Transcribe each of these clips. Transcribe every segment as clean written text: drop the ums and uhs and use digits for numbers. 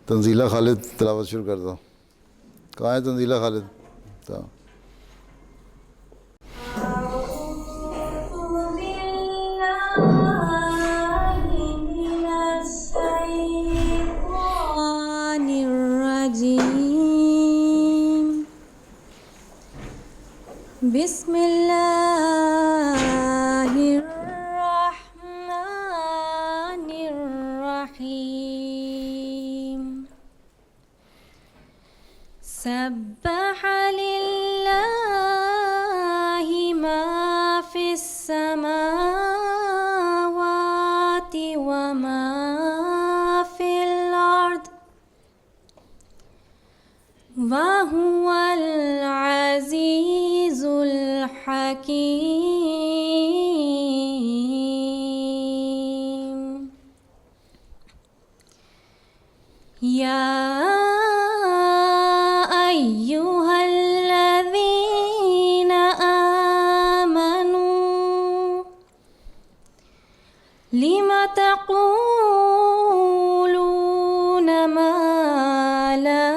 تنزیلہ خالد تلاوت شروع کر دو. کہاں ہے تنزیلہ خالد؟ بسم اللہ الرحمن الرحیم. سبح للہ ما فی السماوات وما فی الارض وهو العزیز الحکیم. یا ایہا الذین آمنوا لم تقولون ما لا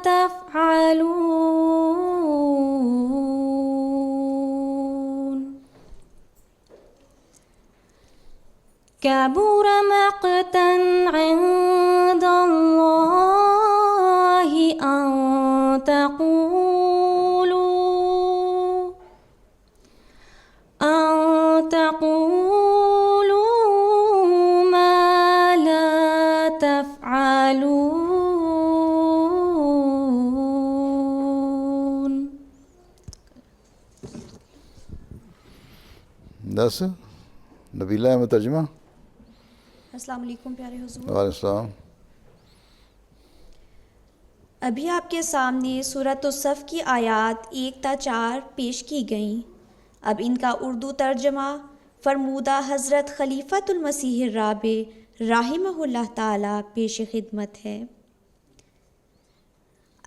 تفعلون كبر مقتا عند الله أن تقولوا ما لا تفعلون. 10 نبیلہ احمد ترجمہ. السلام علیکم پیارے حضور. وعلیکم السلام. ابھی آپ کے سامنے سورۃ الصف کی آیات 1 تا 4 پیش کی گئیں. اب ان کا اردو ترجمہ فرمودہ حضرت خلیفۃ المسیح الرابع رحمہ اللہ تعالی پیش خدمت ہے.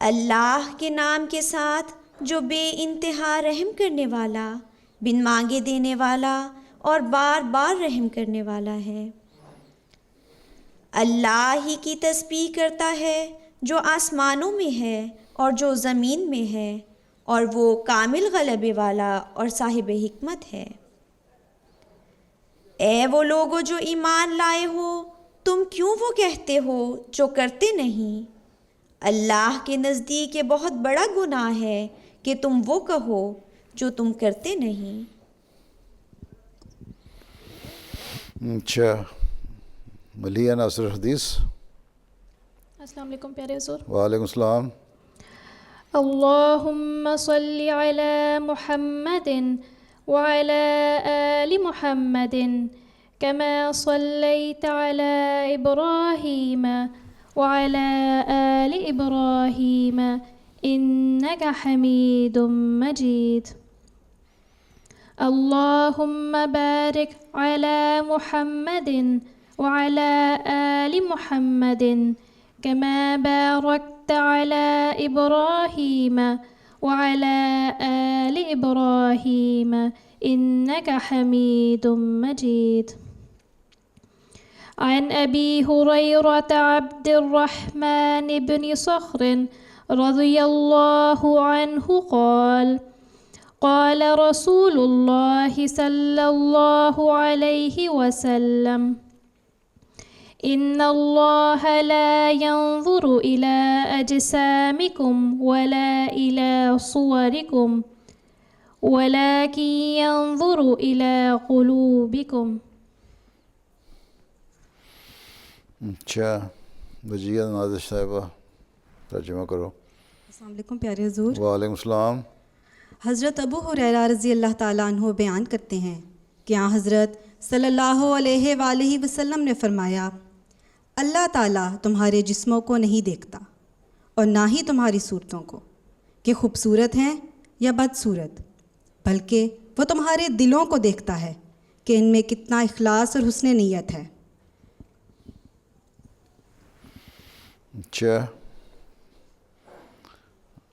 اللہ کے نام کے ساتھ جو بے انتہا رحم کرنے والا، بن مانگے دینے والا اور بار بار رحم کرنے والا ہے. اللہ ہی کی تسبیح کرتا ہے جو آسمانوں میں ہے اور جو زمین میں ہے، اور وہ کامل غلبے والا اور صاحب حکمت ہے. اے وہ لوگو جو ایمان لائے ہو، تم کیوں وہ کہتے ہو جو کرتے نہیں؟ اللہ کے نزدیک یہ بہت بڑا گناہ ہے کہ تم وہ کہو جو تم کرتے نہیں. اچھا، ملیہ ناصر حدیث. السلام علیکم پیارے حضور. وعلیکم السلام. اللہم صلی علی محمد وعلی آل محمد کما صلیت علی ابراہیم وعلی آل ابراہیم انک حمید مجید. اللہم بارک علی محمد وعلی آل محمد كما باركت على إبراهيم وعلى آل إبراهيم إنك حميد مجيد. عن أبي هريرة عبد الرحمن بن صخر رضي الله عنه قال قال رسول الله صلى الله عليه وسلم إن الله لا ينظر إلى أجسامكم ولا إلى صوركم ولكن ينظر إلى قلوبكم. اچھا، وجیہ نازش صاحبہ ترجمہ کرو. السلام علیکم پیارے حضور. وعلیکم السلام. حضرت ابو ہریرہ رضی اللہ تعالیٰ عنہ بیان کرتے ہیں کہ حضرت صلی اللہ علیہ وآلہ وسلم نے فرمایا، اللہ تعالیٰ تمہارے جسموں کو نہیں دیکھتا اور نہ ہی تمہاری صورتوں کو کہ خوبصورت ہیں یا بدصورت، بلکہ وہ تمہارے دلوں کو دیکھتا ہے کہ ان میں کتنا اخلاص اور حسن نیت ہے. اچھا،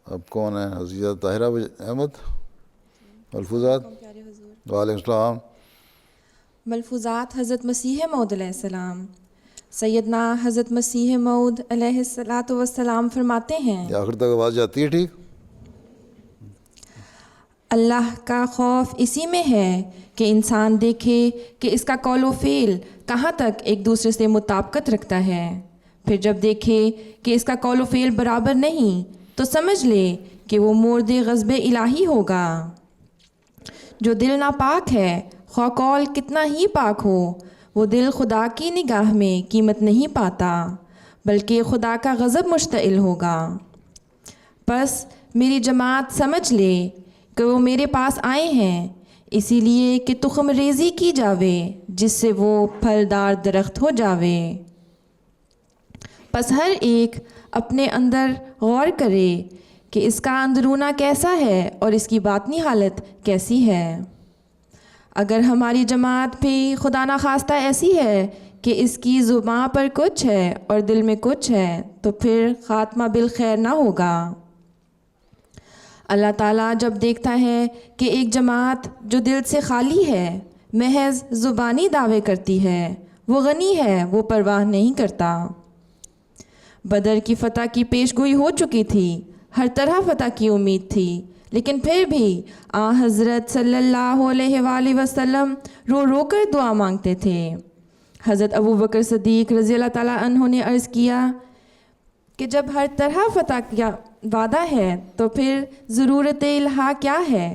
اب کون ہے؟ عزیزہ طاہرہ احمد. ملفوظات. وعلیکم السلام. ملفوظات حضرت مسیح موعود علیہ السلام. سیدنا حضرت مسیح موعود علیہ الصلاۃ والسلام فرماتے ہیں، یہ آخر تک آواز جاتی ہے ٹھیک؟ اللہ کا خوف اسی میں ہے کہ انسان دیکھے کہ اس کا قول و فعل کہاں تک ایک دوسرے سے مطابقت رکھتا ہے، پھر جب دیکھے کہ اس کا قول و فعل برابر نہیں تو سمجھ لے کہ وہ مورد غضب الہی ہوگا۔ جو دل ناپاک ہے، خواہ قول کتنا ہی پاک ہو، وہ دل خدا کی نگاہ میں قیمت نہیں پاتا، بلکہ خدا کا غضب مشتعل ہوگا۔ پس میری جماعت سمجھ لے کہ وہ میرے پاس آئے ہیں اسی لیے کہ تخم ریزی کی جاوے جس سے وہ پھلدار درخت ہو جاوے۔ پس ہر ایک اپنے اندر غور کرے کہ اس کا اندرونہ کیسا ہے اور اس کی باطنی حالت کیسی ہے۔ اگر ہماری جماعت بھی خدا نخواستہ ایسی ہے کہ اس کی زباں پر کچھ ہے اور دل میں کچھ ہے تو پھر خاتمہ بالخیر نہ ہوگا۔ اللہ تعالیٰ جب دیکھتا ہے کہ ایک جماعت جو دل سے خالی ہے، محض زبانی دعوے کرتی ہے، وہ غنی ہے، وہ پرواہ نہیں کرتا۔ بدر کی فتح کی پیش گوئی ہو چکی تھی، ہر طرح فتح کی امید تھی، لیکن پھر بھی حضرت صلی اللہ علیہ وآلہ وسلم رو رو کر دعا مانگتے تھے۔ حضرت ابو بکر صدیق رضی اللہ تعالیٰ عنہ نے عرض کیا کہ جب ہر طرح فتح کا وعدہ ہے تو پھر ضرورت الہا کیا ہے؟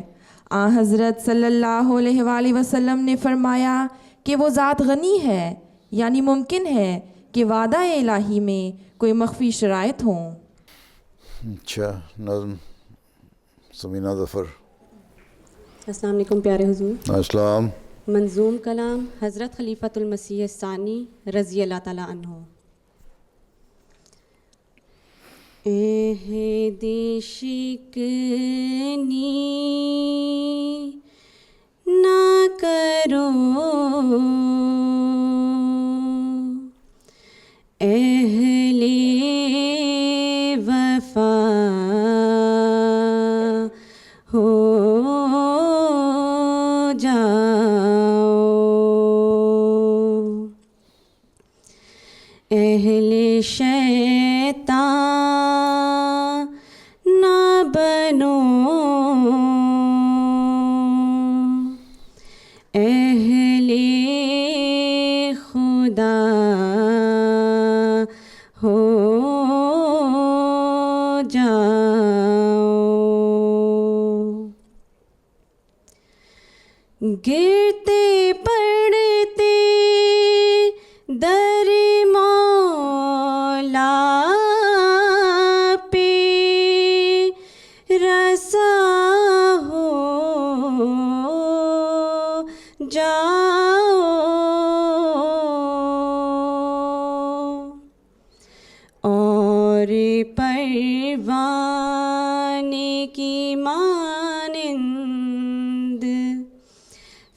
حضرت صلی اللہ علیہ وآلہ وسلم نے فرمایا کہ وہ ذات غنی ہے، یعنی ممکن ہے کہ وعدہ الہی میں کوئی مخفی شرائط ہوں۔ اچھا، نظم سمینہ ظفر۔ السلام علیکم پیارے حضور۔ السلام۔ منظوم کلام حضرت خلیفۃ المسیح الثانی رضی اللہ تعالیٰ عنہ۔ عہد شکنی نہ کرو اہل وفا ہو جاؤ، اہل شیطان نہ بنو، اہل خدا ہو جاؤ۔ گرتے پڑتے در مولا پہ رسا ہو جاؤ، اور پروانے کی مانند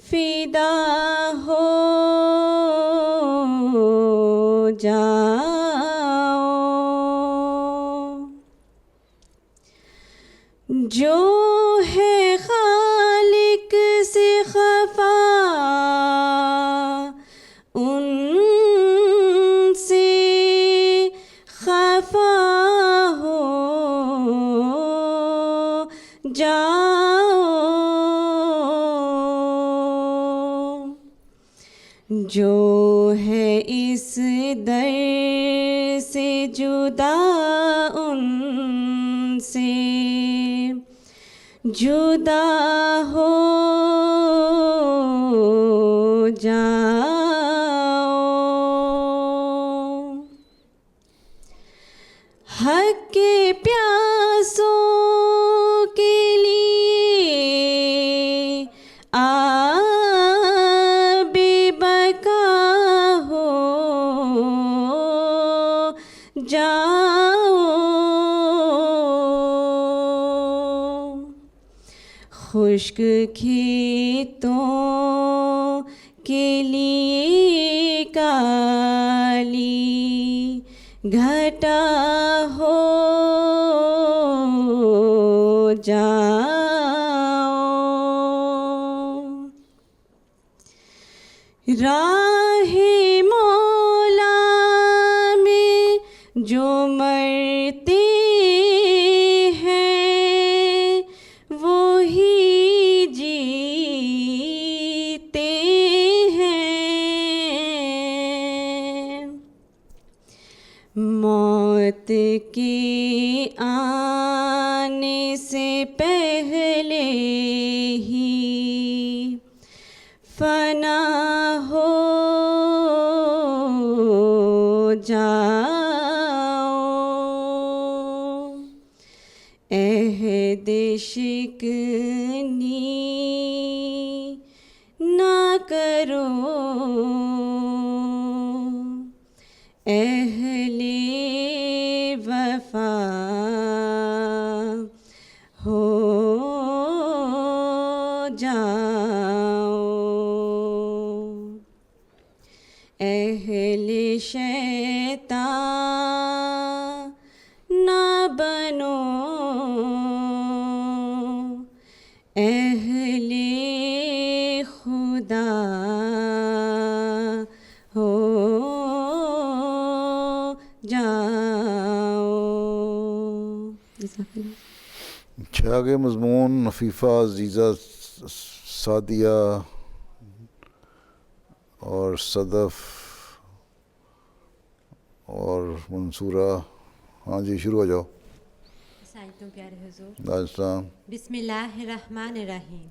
فدا ہو جاؤ۔ جو ہے خالق سے خفا ان سے خفا ہو جاؤ، جو ہے اس در سے جدا ان سے جدا ہو جاؤ۔ حق کے پیاسوں کے لیے آب بقا ہو جاؤ، خشک کھیتوں کے لیے کالی گھٹا ہو جاؤ۔ راہ مولا جو مرتے ہیں وہی جیتے ہیں، موت کے آنے سے پہلے ہی فنا ہو جاؤ، عہد شکنی نہ کرو، اہل وفا ہو جاؤ، اہل شیطان نہ بنو، اہل خدا ہو جاؤ۔ اچھا، آگے مضمون نفیفہ، عزیزہ، سعدیہ اور صدف اور منصورہ. ہاں جی، شروع ہو جاؤ. سائنتوں پیارے حضور، السلام. بسم اللہ الرحمن الرحیم.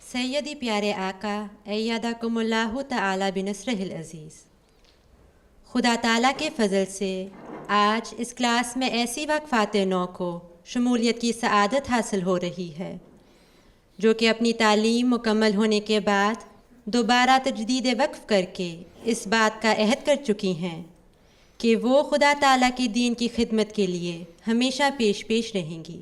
سیدی پیارے آقا ایدکم اللہ تعالی بنصرہ العزیز، خدا تعالیٰ کے فضل سے آج اس کلاس میں ایسی وقفات نو کو شمولیت کی سعادت حاصل ہو رہی ہے جو کہ اپنی تعلیم مکمل ہونے کے بعد دوبارہ تجدید وقف کر کے اس بات کا عہد کر چکی ہیں کہ وہ خدا تعالیٰ کے دین کی خدمت کے لیے ہمیشہ پیش رہیں گی۔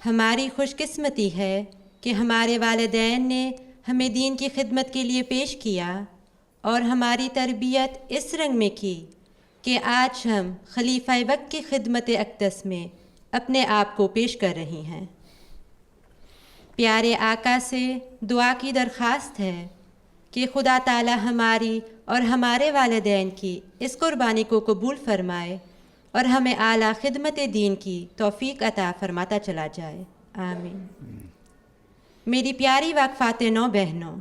ہماری خوش قسمتی ہے کہ ہمارے والدین نے ہمیں دین کی خدمت کے لیے پیش کیا اور ہماری تربیت اس رنگ میں کی کہ آج ہم خلیفہ وقت کی خدمت اقدس میں اپنے آپ کو پیش کر رہی ہیں۔ پیارے آقا سے دعا کی درخواست ہے کہ خدا تعالی ہماری اور ہمارے والدین کی اس قربانی کو قبول فرمائے اور ہمیں اعلیٰ خدمت دین کی توفیق عطا فرماتا چلا جائے، آمین۔ میری پیاری واقفات نو بہنوں،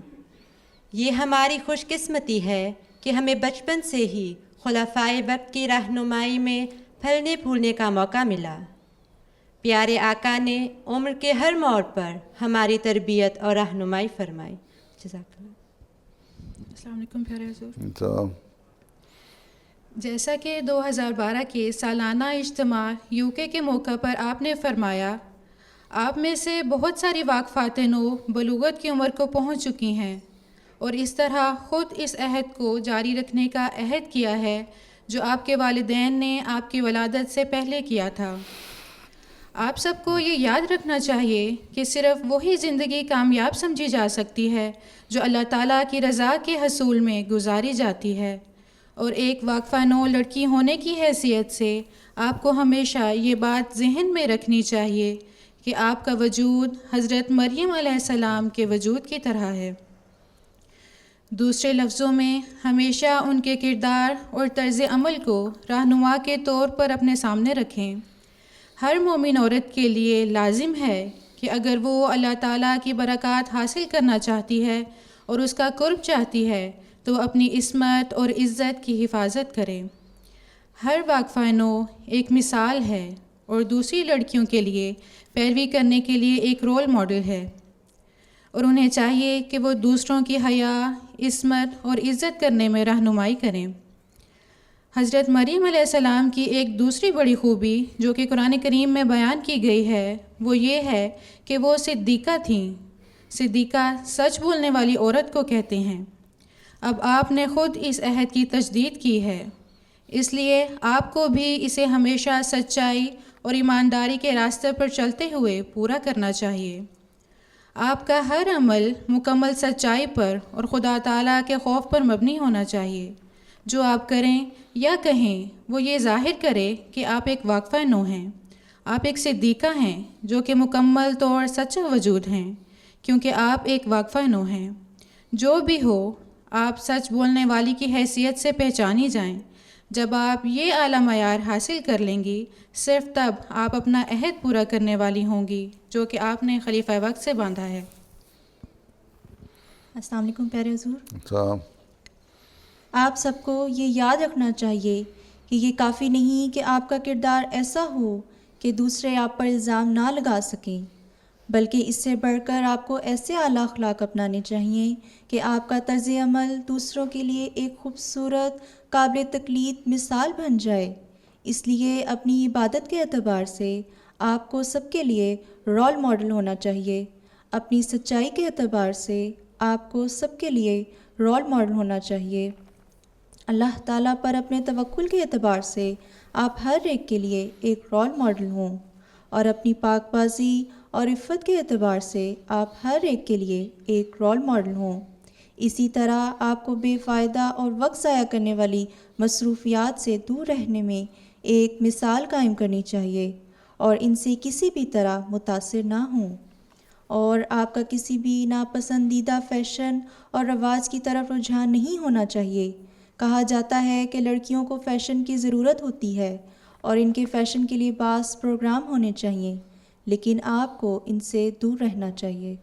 یہ ہماری خوش قسمتی ہے کہ ہمیں بچپن سے ہی خلفائے وقت کی رہنمائی میں پھلنے پھولنے کا موقع ملا۔ پیارے آقا نے عمر کے ہر موڑ پر ہماری تربیت اور رہنمائی فرمائی۔ جزاک اللہ۔ السلام علیکم پیارے حضور۔ السلام. جیسا کہ 2012 کے سالانہ اجتماع UK کے موقع پر آپ نے فرمایا، آپ میں سے بہت ساری واقفات نو بلوغت کی عمر کو پہنچ چکی ہیں اور اس طرح خود اس عہد کو جاری رکھنے کا عہد کیا ہے جو آپ کے والدین نے آپ کی ولادت سے پہلے کیا تھا۔ آپ سب کو یہ یاد رکھنا چاہیے کہ صرف وہی زندگی کامیاب سمجھی جا سکتی ہے جو اللہ تعالیٰ کی رضا کے حصول میں گزاری جاتی ہے، اور ایک واقفہ نو لڑکی ہونے کی حیثیت سے آپ کو ہمیشہ یہ بات ذہن میں رکھنی چاہیے کہ آپ کا وجود حضرت مریم علیہ السلام کے وجود کی طرح ہے۔ دوسرے لفظوں میں ہمیشہ ان کے کردار اور طرز عمل کو رہنما کے طور پر اپنے سامنے رکھیں۔ ہر مومن عورت کے لیے لازم ہے کہ اگر وہ اللہ تعالیٰ کی برکات حاصل کرنا چاہتی ہے اور اس کا قرب چاہتی ہے تو اپنی عصمت اور عزت کی حفاظت کرے۔ ہر واقفہ نو ایک مثال ہے اور دوسری لڑکیوں کے لیے پیروی کرنے کے لیے ایک رول ماڈل ہے، اور انہیں چاہیے کہ وہ دوسروں کی حیا، عصمت اور عزت کرنے میں رہنمائی کریں۔ حضرت مریم علیہ السلام کی ایک دوسری بڑی خوبی جو کہ قرآن کریم میں بیان کی گئی ہے وہ یہ ہے کہ وہ صدیقہ تھیں۔ صدیقہ سچ بولنے والی عورت کو کہتے ہیں۔ اب آپ نے خود اس عہد کی تجدید کی ہے، اس لیے آپ کو بھی اسے ہمیشہ سچائی اور ایمانداری کے راستے پر چلتے ہوئے پورا کرنا چاہیے۔ آپ کا ہر عمل مکمل سچائی پر اور خدا تعالیٰ کے خوف پر مبنی ہونا چاہیے۔ جو آپ کریں یا کہیں وہ یہ ظاہر کرے کہ آپ ایک واقفہ نو ہیں، آپ ایک صدیقہ ہیں جو کہ مکمل طور سچا وجود ہیں، کیونکہ آپ ایک واقفہ نو ہیں۔ جو بھی ہو، آپ سچ بولنے والی کی حیثیت سے پہچانی جائیں، جب آپ یہ اعلیٰ معیار حاصل کر لیں گی صرف تب آپ اپنا عہد پورا کرنے والی ہوں گی جو کہ آپ نے خلیفہ وقت سے باندھا ہے۔ السلام علیکم پیارے حضور۔ السلام۔ آپ سب کو یہ یاد رکھنا چاہیے کہ یہ کافی نہیں کہ آپ کا کردار ایسا ہو کہ دوسرے آپ پر الزام نہ لگا سکیں، بلکہ اس سے بڑھ کر آپ کو ایسے اعلیٰ اخلاق اپنانے چاہیے کہ آپ کا طرز عمل دوسروں کے لیے ایک خوبصورت قابل تقلید مثال بن جائے۔ اس لیے اپنی عبادت کے اعتبار سے آپ کو سب کے لیے رول ماڈل ہونا چاہیے، اپنی سچائی کے اعتبار سے آپ کو سب کے لیے رول ماڈل ہونا چاہیے، اللہ تعالیٰ پر اپنے توکل کے اعتبار سے آپ ہر ایک کے لیے ایک رول ماڈل ہوں، اور اپنی پاک بازی اور عفت کے اعتبار سے آپ ہر ایک کے لیے ایک رول ماڈل ہوں۔ اسی طرح آپ کو بے فائدہ اور وقت ضائع کرنے والی مصروفیات سے دور رہنے میں ایک مثال قائم کرنی چاہیے اور ان سے کسی بھی طرح متاثر نہ ہوں، اور آپ کا کسی بھی ناپسندیدہ فیشن اور رواج کی طرف رجحان نہیں ہونا چاہیے۔ کہا جاتا ہے کہ لڑکیوں کو فیشن کی ضرورت ہوتی ہے اور ان کے فیشن کے لیے بعض پروگرام ہونے چاہیے، لیکن آپ کو ان سے دور رہنا چاہیے۔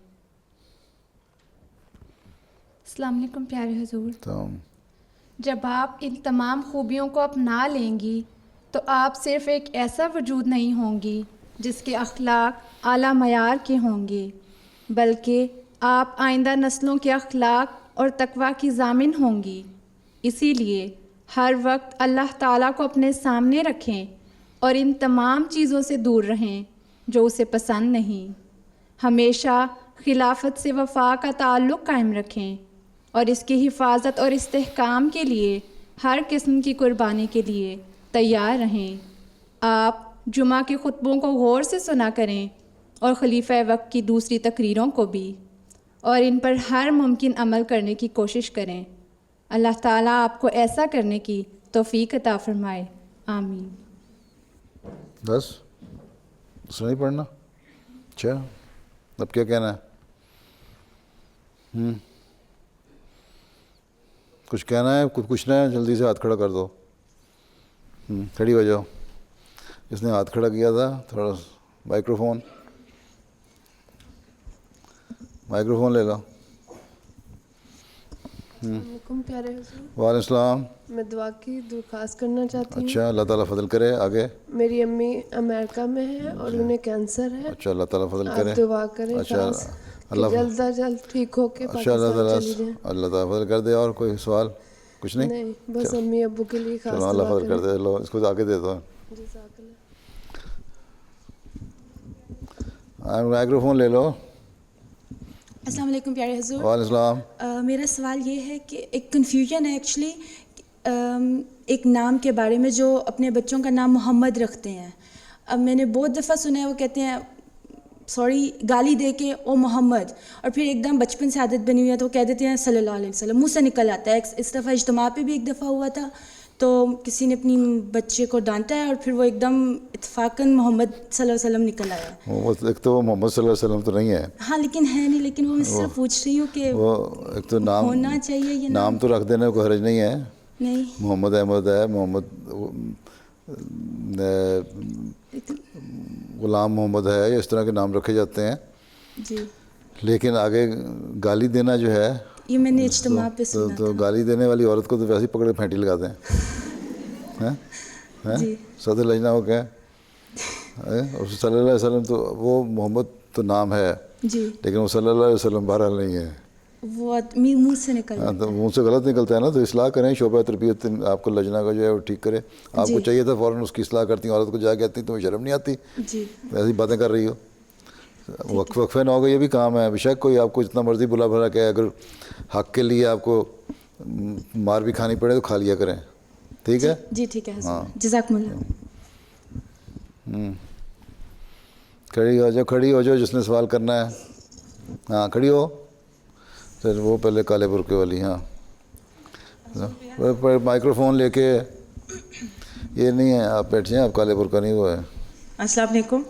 السلام علیکم پیارے حضور۔ السلام۔ جب آپ ان تمام خوبیوں کو اپنا لیں گی تو آپ صرف ایک ایسا وجود نہیں ہوں گی جس کے اخلاق اعلیٰ معیار کے ہوں گے، بلکہ آپ آئندہ نسلوں کے اخلاق اور تقویٰ کی ضامن ہوں گی۔ اسی لیے ہر وقت اللہ تعالیٰ کو اپنے سامنے رکھیں اور ان تمام چیزوں سے دور رہیں جو اسے پسند نہیں۔ ہمیشہ خلافت سے وفا کا تعلق قائم رکھیں اور اس کی حفاظت اور استحکام کے لیے ہر قسم کی قربانی کے لیے تیار رہیں۔ آپ جمعہ کے خطبوں کو غور سے سنا کریں اور خلیفہ وقت کی دوسری تقریروں کو بھی، اور ان پر ہر ممکن عمل کرنے کی کوشش کریں۔ اللہ تعالیٰ آپ کو ایسا کرنے کی توفیق عطا فرمائے، آمین۔ بس اس نہیں پڑھنا؟ اچھا، اب کیا کہنا ہے؟ کچھ کہنا ہے؟ کچھ پوچھنا ہے؟ جلدی سے ہاتھ کھڑا کر دو۔ کھڑی ہو جاؤ۔ جس نے ہاتھ کھڑا کیا تھا تھوڑا مائکروفون لے لو۔ علیکم پیارے حضور۔ وعلیکم السلام۔ میں دعا کی درخواست کرنا چاہتی ہوں۔ اچھا، اللہ تعالیٰ فضل کرے۔ آگے؟ میری امی امریکہ میں ہے اور انہیں کینسر ہے۔ اچھا، اللہ تعالیٰ فضل کرے۔ آپ دعا کریں اچھا، اللہ جلد از جلد ٹھیک ہو کے اچھا، اللہ پاکستان چلی تعالیٰ جائیں۔ اللہ تعالیٰ فضل کر دے۔ اور کوئی سوال؟ کچھ نہیں؟ نہیں، بس امی ابو کے لیے خاص چلو، اللہ دعا فضل کر دے۔ لو اس کو آگے دے دو۔ جزاک اللہ۔ مائکروفون لے لو۔ السلام علیکم پیارے حضور۔ وعلیکم السلام۔ میرا سوال یہ ہے کہ ایک کنفیوژن ہے ایکچولی ایک نام کے بارے میں، جو اپنے بچوں کا نام محمد رکھتے ہیں۔ اب میں نے بہت دفعہ سنا ہے وہ کہتے ہیں سوری گالی دے کے او محمد، اور پھر ایک دم بچپن سے عادت بنی ہوئی ہے تو کہہ دیتے ہیں صلی اللہ علیہ وسلم، منہ سے نکل آتا ہے۔ اس دفعہ اجتماع پہ بھی ایک دفعہ ہوا تھا تو کسی نے اپنی بچے کو ڈانٹا ہے اور پھر وہ ایک دم اتفاقاً محمد صلی اللہ علیہ وسلم نکل آیا۔ ایک تو وہ محمد صلی اللہ علیہ وسلم تو نہیں ہے۔ ہاں لیکن ہے نہیں، لیکن وہ میں صرف پوچھ رہی ہوں کہ وہ ایک تو نام ہونا چاہیے یہ نام تو رکھ دینے کو حرج نہیں ہے۔ نہیں، محمد احمد ہے، محمد غلام محمد ہے، اس طرح کے نام رکھے جاتے ہیں جی، لیکن آگے گالی دینا جو ہے یہ میں نے اجتماع پہ سنا تو گالی دینے والی عورت کو تو ویسے ہی پکڑ کے پھینٹی لگاتے ہیں۔ جی، صدر لجنا ہو کیا اور صلی اللہ علیہ وسلم تو وہ محمد تو نام ہے جی، لیکن وہ صلی اللہ علیہ وسلم بہرحال نہیں ہے۔ وہ منہ سے نکل تو منہ سے غلط نکلتا ہے نا، تو اصلاح کریں۔ شعبہ تربیت آپ کو لجنا کا جو ہے وہ ٹھیک کرے۔ آپ کو چاہیے تھا فوراً اس کی اصلاح کرتی، عورت کو جا کے کہتی تمہیں شرم نہیں آتی، جی، ایسی باتیں کر رہی ہو۔ وقفے نہ ہوگا، یہ بھی کام ہے۔ بیشک کوئی آپ کو جتنا مرضی بلا بھلا کہ اگر حق کے لیے آپ کو مار بھی کھانی پڑے تو کھا لیا کریں، ٹھیک ہے؟ جی ٹھیک ہے حضرت، جزاکم اللہ۔ کھڑی ہو جاؤ، کھڑی ہو جاؤ جس نے سوال کرنا ہے۔ ہاں کھڑی ہو۔ پھر وہ پہلے کالے برقے والی، ہاں مائکروفون لے کے، یہ نہیں ہے آپ بیٹھ جائیں، آپ کالے برقع نہیں ہوا ہے۔ السلام علیکم۔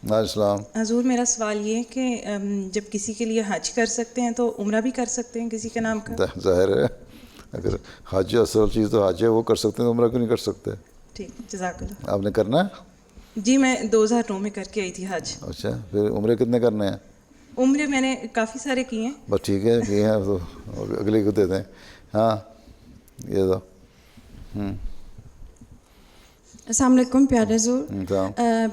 السلام۔ حضور میرا سوال یہ ہے کہ جب کسی کے لیے حج کر سکتے ہیں تو عمرہ بھی کر سکتے ہیں کسی کے نام کا؟ ظاہر ہے، اگر حج اصل چیز تو حج ہے، وہ کر سکتے ہیں، عمرہ کیوں نہیں کر سکتے؟ ٹھیک، جزاک اللہ. آپ نے کرنا ہے؟ جی میں 2009 میں کر کے آئی تھی حج. اچھا، پھر عمرے کتنے کرنے ہیں؟ عمرے میں نے کافی سارے کیے ہیں. بس ٹھیک ہے، کیے ہیں تو اگلے کو دیتے ہیں. ہاں یہ تو السلام علیکم پیارے حضور.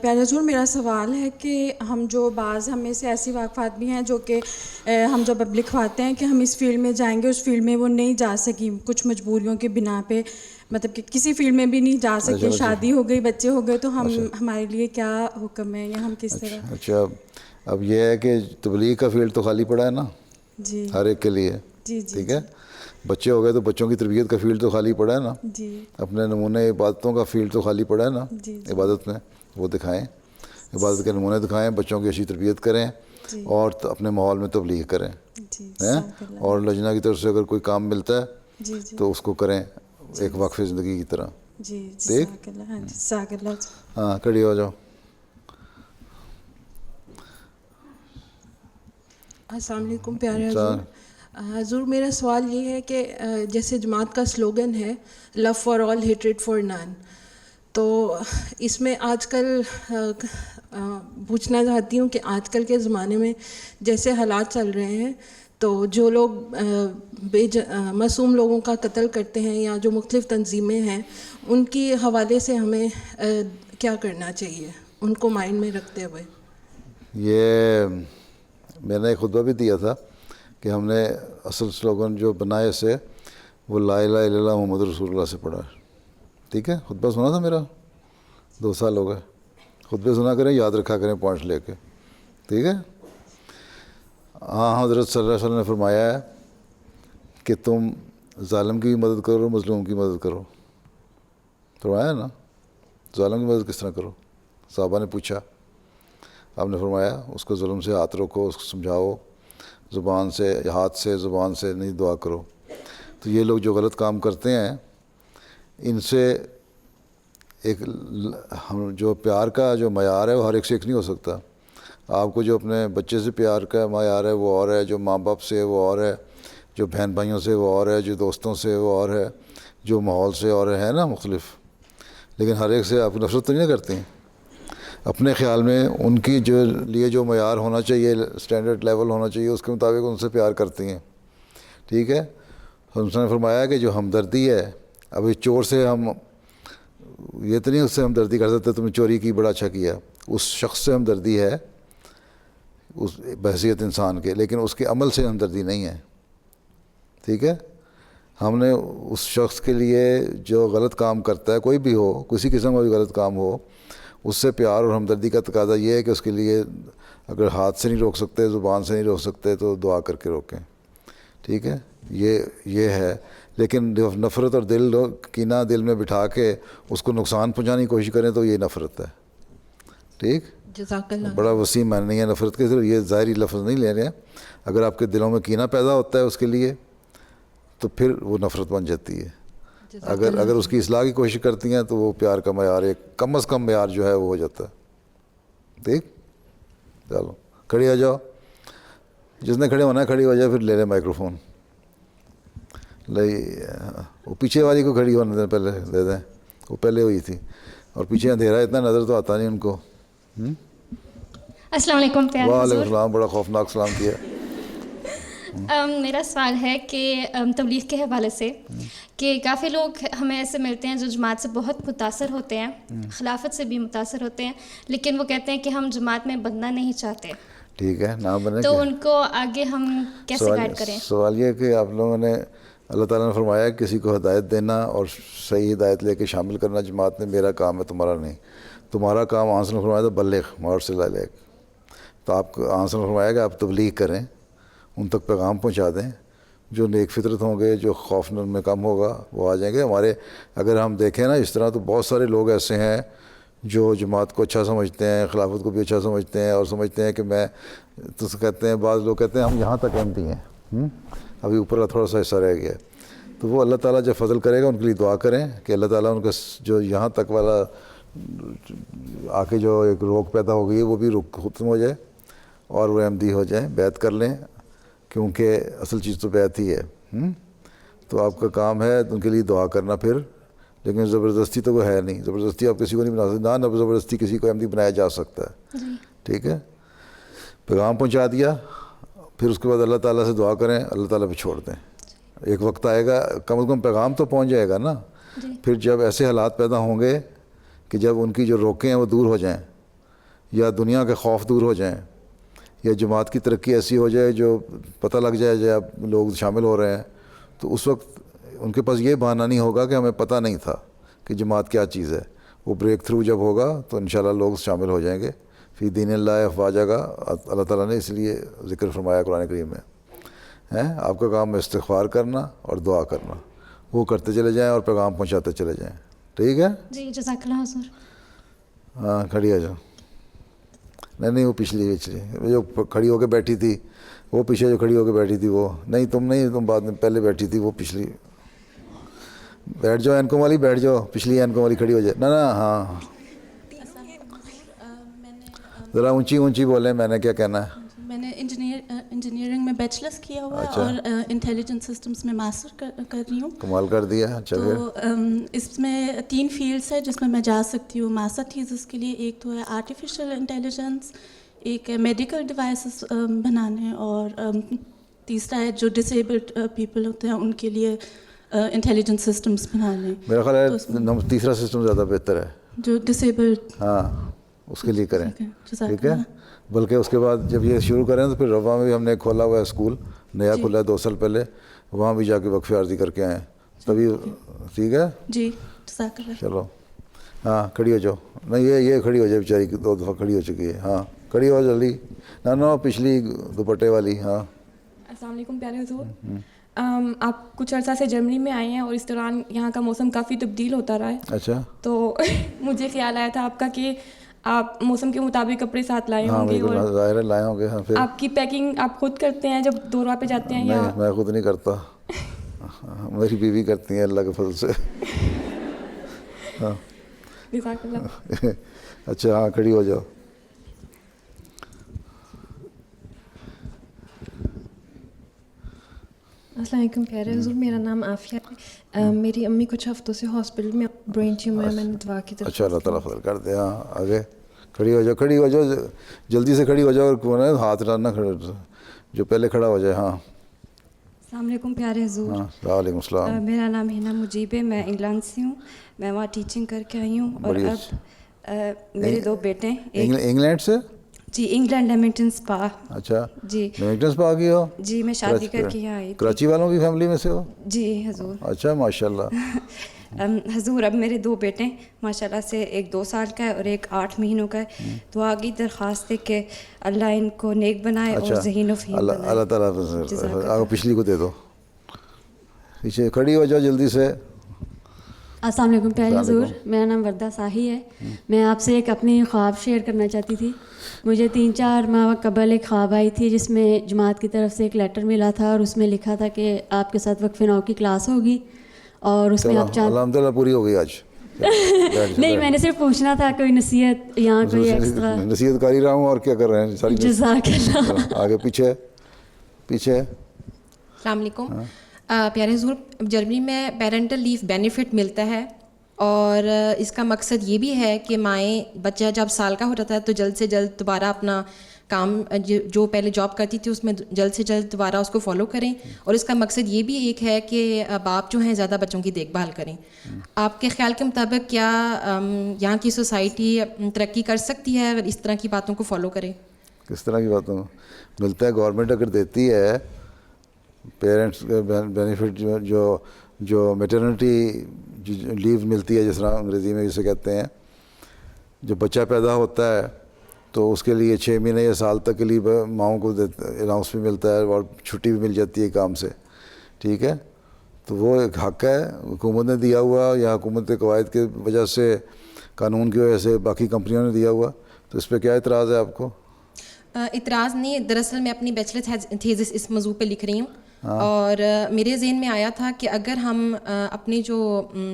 پیارے حضور، میرا سوال ہے کہ ہم جو بعض ہم میں سے ایسی واقفات بھی ہیں جو کہ ہم جب اب لکھواتے ہیں کہ ہم اس فیلڈ میں جائیں گے، اس فیلڈ میں وہ نہیں جا سکی کچھ مجبوریوں کے بنا پہ، مطلب کہ کسی فیلڈ میں بھی نہیں جا سکے، شادی ہو گئی، بچے ہو گئے، تو ہمارے لیے کیا حکم ہے یا ہم کس طرح؟ اچھا، اب یہ ہے کہ تبلیغ کا فیلڈ تو خالی پڑا ہے نا جی ہر ایک کے لیے. جی ٹھیک ہے، بچے ہو گئے تو بچوں کی تربیت کا فیلڈ تو خالی پڑا ہے نا. جی اپنے نمونے عبادتوں کا فیلڈ تو خالی پڑا ہے نا. جی عبادت میں وہ دکھائیں، عبادت کے نمونے دکھائیں، بچوں کی اچھی تربیت کریں اور اپنے ماحول میں تبلیغ کریں. اور لجنہ کی طرف سے اگر کوئی کام ملتا ہے تو اس کو کریں ایک وقف زندگی کی طرح. ٹھیک، ہاں کھڑی ہو جاؤ. السلام علیکم پیارے حضور. حضور میرا سوال یہ ہے کہ جیسے جماعت کا سلوگن ہے love for all hatred for none, تو اس میں آج کل پوچھنا چاہتی ہوں کہ آج کل کے زمانے میں جیسے حالات چل رہے ہیں تو جو لوگ معصوم لوگوں کا قتل کرتے ہیں یا جو مختلف تنظیمیں ہیں ان کی حوالے سے ہمیں کیا کرنا چاہیے ان کو مائنڈ میں رکھتے ہوئے؟ یہ میں نے ایک خطبہ بھی دیا تھا کہ ہم نے اصل سلوگن جو بنائے سے وہ لا الہ الا اللہ محمد رسول اللہ سے پڑھا ہے. ٹھیک ہے، خطبہ سنا تھا میرا، 2 سال ہو گئے. خطبے سنا کریں، یاد رکھا کریں پوائنٹس لے کے. ٹھیک ہے. ہاں حضرت صلی اللہ علیہ وسلم نے فرمایا ہے کہ تم ظالم کی بھی مدد کرو، مظلوم کی مدد کرو. فرمایا ہے نا، ظالم کی مدد کس طرح کرو؟ صحابہ نے پوچھا، آپ نے فرمایا اس کو ظلم سے ہاتھ روکو، اس کو سمجھاؤ، زبان سے، ہاتھ سے، زبان سے نہیں، دعا کرو. تو یہ لوگ جو غلط کام کرتے ہیں ان سے ایک جو پیار کا جو معیار ہے وہ ہر ایک سے ایک نہیں ہو سکتا. آپ کو جو اپنے بچے سے پیار کا معیار ہے وہ اور ہے، جو ماں باپ سے وہ اور ہے، جو بہن بھائیوں سے وہ اور ہے، جو دوستوں سے وہ اور ہے، جو ماحول سے اور ہے نا مختلف. لیکن ہر ایک سے آپ نفرت تو نہیں کرتے ہیں. اپنے خیال میں ان کی جو لیے جو معیار ہونا چاہیے، اسٹینڈرڈ لیول ہونا چاہیے، اس کے مطابق ان سے پیار کرتی ہیں. ٹھیک ہے. حضرت نے فرمایا کہ جو ہمدردی ہے، ابھی چور سے ہم یہ تو نہیں اس سے ہمدردی کر سکتے تم نے چوری کی بڑا اچھا کیا، اس شخص سے ہمدردی ہے اس بحیثیت انسان کے، لیکن اس کے عمل سے ہمدردی نہیں ہے. ٹھیک ہے. ہم نے اس شخص کے لیے جو غلط کام کرتا ہے، کوئی بھی ہو، کسی قسم کا بھی غلط کام ہو، اس سے پیار اور ہمدردی کا تقاضا یہ ہے کہ اس کے لیے اگر ہاتھ سے نہیں روک سکتے، زبان سے نہیں روک سکتے، تو دعا کر کے روکیں. ٹھیک ہے. یہ ہے. لیکن نفرت اور کینہ دل میں بٹھا کے اس کو نقصان پہنچانے کی کوشش کریں تو یہ نفرت ہے. ٹھیک. جزاک اللہ. بڑا وسیع معنی ہے نفرت کے، صرف یہ ظاہری لفظ نہیں لے رہے ہیں. اگر آپ کے دلوں میں کینہ پیدا ہوتا ہے اس کے لیے تو پھر وہ نفرت بن جاتی ہے. اگر اس کی اصلاح کی کوشش کرتی ہیں تو وہ پیار کا معیار ایک کم از کم معیار جو ہے وہ ہو جاتا ہے. ٹھیک. چلو کھڑی ہو جاؤ، جس نے کھڑے ہونا ہے کھڑی ہو جائے، پھر لے لیں مائکرو فون. وہ پیچھے والی کو کھڑی ہونے دیں، پہلے دے دیں، وہ پہلے ہوئی تھی. اور پیچھے اندھیرا اتنا نظر تو آتا نہیں ان کو. السلام علیکم پیارے حضور. وعلیکم السلام. بڑا خوفناک سلام کیا. میرا سوال ہے کہ تبلیغ کے حوالے سے کہ کافی لوگ ہمیں ایسے ملتے ہیں جو جماعت سے بہت متاثر ہوتے ہیں، خلافت سے بھی متاثر ہوتے ہیں، لیکن وہ کہتے ہیں کہ ہم جماعت میں بننا نہیں چاہتے. ٹھیک ہے، نہ بنے تو ان کو آگے ہم کیسے گائیڈ کریں؟ سوال یہ ہے کہ آپ لوگوں نے، اللہ تعالیٰ نے فرمایا کسی کو ہدایت دینا اور صحیح ہدایت لے کے شامل کرنا جماعت میں میرا کام ہے، تمہارا نہیں. تمہارا کام آنسر نے فرمایا تھا بلغ ما ارسل الیک. تو آپ کو آنسر نے فرمایا کہ آپ تبلیغ کریں، ان تک پیغام پہنچا دیں. جو نیک فطرت ہوں گے، جو خوف ان میں کم ہوگا، وہ آ جائیں گے. ہمارے اگر ہم دیکھیں نا اس طرح، تو بہت سارے لوگ ایسے ہیں جو جماعت کو اچھا سمجھتے ہیں، خلافت کو بھی اچھا سمجھتے ہیں، اور سمجھتے ہیں کہ میں تو کہتے ہیں، بعض لوگ کہتے ہیں ہم یہاں تک احمدی ہیں، ابھی اوپر تھوڑا سا حصہ رہ گیا. تو وہ اللہ تعالیٰ جب فضل کرے گا ان کے لیے دعا کریں کہ اللہ تعالیٰ ان کا جو یہاں تک والا آ کے جو ایک روک پیدا ہو گئی ہے وہ بھی ختم ہو جائے اور وہ احمدی ہو جائیں، بیعت کر لیں، کیونکہ اصل چیز تو بیعت ہی ہے. تو آپ کا کام ہے ان کے لیے دعا کرنا پھر، لیکن زبردستی تو کوئی ہے نہیں، زبردستی آپ کسی کو نہیں بنا سکتے، نہ زبردستی کسی کو احمدی بنایا جا سکتا ہے. ٹھیک ہے، پیغام پہنچا دیا، پھر اس کے بعد اللہ تعالیٰ سے دعا کریں، اللہ تعالیٰ پہ چھوڑ دیں. ایک وقت آئے گا کم از کم پیغام تو پہنچ جائے گا نا. پھر جب ایسے حالات پیدا ہوں گے کہ جب ان کی جو روکیں ہیں وہ دور ہو جائیں، یا دنیا کے خوف دور ہو جائیں، یا جماعت کی ترقی ایسی ہو جائے جو پتہ لگ جائے جب لوگ شامل ہو رہے ہیں، تو اس وقت ان کے پاس یہ بہانہ نہیں ہوگا کہ ہمیں پتہ نہیں تھا کہ جماعت کیا چیز ہے. وہ بریک تھرو جب ہوگا تو انشاءاللہ لوگ شامل ہو جائیں گے. فی دین اللہ افواجا کا اللہ تعالیٰ نے اس لیے ذکر فرمایا قرآن کریم میں. آپ کا کام ہے استغفار کرنا اور دعا کرنا، وہ کرتے چلے جائیں اور پیغام پہنچاتے چلے جائیں. ٹھیک ہے جی جزاک اللہ حضور. ہاں کھڑی آ جاؤ. نہیں وہ پچھلی جو کھڑی ہو کے بیٹھی تھی، وہ پیچھے جو کھڑی ہو کے بیٹھی تھی وہ نہیں، تم بعد میں پہلے بیٹھی تھی، وہ پچھلی. بیٹھ جاؤ اینکوں والی، بیٹھ جاؤ، پچھلی اینکوں والی کھڑی ہو جائے. نہ ہاں ذرا اونچی بولیں، میں نے کیا کہنا ہے. میں نے انجینئرنگ میں بیچلرس کیا ہوا ہے اور انٹیلیجنس سسٹمز میں ماسٹر کر رہی ہوں. کمال کر دیا. اچھا تو اس میں 3 فیلڈس ہیں جس میں میں جا سکتی ہوں ماسٹر تھیسس کے لیے. ایک تو ہے آرٹیفیشیل انٹیلیجنس، ایک ہے میڈیکل ڈیوائسز بنانے، اور تیسرا ہے جو ڈسیبلڈ پیپل ہوتے ہیں ان کے لیے انٹیلیجنس سسٹمز بنانے. میرا خیال ہے تیسرا سسٹم زیادہ بہتر ہے، جو ڈسیبلڈ، ہاں اس کے لیے کریں. ٹھیک ہے، بلکہ اس کے بعد جب یہ شروع کریں تو پھر روا میں بھی ہم نے کھولا ہوا ہے اسکول، نیا کھلا ہے 2 سال پہلے، وہاں بھی جا کے وقفے عارضی کر کے آئے ہیں تبھی. ٹھیک ہے جی چلو. ہاں کھڑی ہو جاؤ. نہیں یہ کھڑی ہو جائے بیچاری، 2 دفعہ کھڑی ہو چکی ہے. ہاں کھڑی ہو جلدی. نہ پچھلی دوپٹے والی. ہاں السلام علیکم پیارے حضور. آپ کچھ عرصہ سے جرمنی میں آئے ہیں اور اس دوران یہاں کا موسم کافی تبدیل ہوتا رہا ہے. اچھا. تو مجھے خیال آیا تھا آپ کا کہ آپ موسم کے مطابق کپڑے ساتھ لائے ہوں گے. ہاں ظاہر ہے لائے ہوں گے. ہاں پھر آپ کی پیکنگ آپ خود کرتے ہیں جب دورہ پہ جاتے ہیں؟ نہیں میں خود نہیں کرتا، میری بیوی کرتی ہیں اللہ کے فضل سے. ہاں جزاک اللہ. اچھا ہاں کھڑی ہو جاؤ. السلام علیکم پیارے حضور، میرا نام عافیہ ہے. میری امی کچھ ہفتوں سے ہاسپٹل میں برین ٹیومر ہے، میں نے دعا کی طرف. اچھا اللہ تعالیٰ فضل کر دے. ہاں آگے کھڑی ہو جاؤ جلدی سے کھڑی ہو جاؤ، اور ہاتھ ڈالنا کھڑے جو پہلے کھڑا ہو جائے. ہاں السلام علیکم پیارے حضور. وعلیکم السلام. میرا نام ہینا مجیب ہے، میں انگلینڈ سے ہوں. میں وہاں ٹیچنگ کر کے آئی ہوں، اور اب میرے 2 بیٹے. انگلینڈ سے؟ جی انگلینڈ لیمنگٹن سپا. اچھا جی لیمنگٹن سپا کی ہو؟ جی میں شادی کر کے یہاں آئی. کراچی والوں کی فیملی میں سے ہو؟ جی حضور. اچھا ماشاء اللہ. حضور اب میرے 2 بیٹے ماشاء اللہ سے، ایک 2 سال کا ہے اور ایک 8 مہینوں کا ہے. دعا کی درخواست ہے کہ اللہ ان کو نیک بنائے اور ذہین و فہیم بنائے. اللہ تعالیٰ پچھلی کو دے دو. پیچھے کھڑی ہو جاؤ جلدی سے. السلام علیکم پیارے حضور، میرا نام وردہ ساہی ہے. میں آپ سے ایک اپنی خواب شیئر کرنا چاہتی تھی. مجھے 3-4 ماہ قبل ایک خواب آئی تھی جس میں جماعت کی طرف سے ایک لیٹر ملا تھا، اور اس میں لکھا تھا کہ آپ کے ساتھ وقف نو کی کلاس ہوگی، اور اس میں آپ الحمدللہ پوری ہو گئی آج. نہیں میں نے صرف پوچھنا تھا کوئی نصیحت یہاں کوئی ایکسٹرا. نصیحت کر ہی رہا ہوں اور کیا کر رہے ہیں ساری. جزاک اللہ. آگے پیچھے. السلام علیکم پیارے حضور. جرمنی میں پیرنٹل لیو بینیفٹ ملتا ہے، اور اس کا مقصد یہ بھی ہے کہ مائیں بچہ جب سال کا ہو جاتا ہے تو جلد سے جلد دوبارہ اپنا کام جو پہلے جاب کرتی تھی اس میں جلد سے جلد دوبارہ اس کو فالو کریں. اور اس کا مقصد یہ بھی ایک ہے کہ باپ جو ہیں زیادہ بچوں کی دیکھ بھال کریں. آپ کے خیال کے مطابق کیا یہاں کی سوسائٹی ترقی کر سکتی ہے اگر اس طرح کی باتوں کو فالو کریں؟ کس طرح کی باتوں ملتا ہے؟ گورنمنٹ اگر دیتی ہے پیرنٹس بینیفٹ جو میٹرنٹی لیو ملتی ہے، جس طرح انگریزی میں جسے کہتے ہیں، جب بچہ پیدا ہوتا ہے تو اس کے لیے 6 مہینے یا سال تک کے لیے ماؤں کو الاؤنس بھی ملتا ہے اور چھٹی بھی مل جاتی ہے کام سے. ٹھیک ہے، تو وہ ایک حق ہے حکومت نے دیا ہوا، یا حکومت کے قواعد کی وجہ سے، قانون کی وجہ سے باقی کمپنیوں نے دیا ہوا. تو اس پہ کیا اعتراض ہے آپ کو؟ اعتراض نہیں، دراصل میں اپنی بیچلر تھیسس اس موضوع پہ لکھ رہی ہوں. اور میرے ذہن میں آیا تھا کہ اگر ہم اپنے جو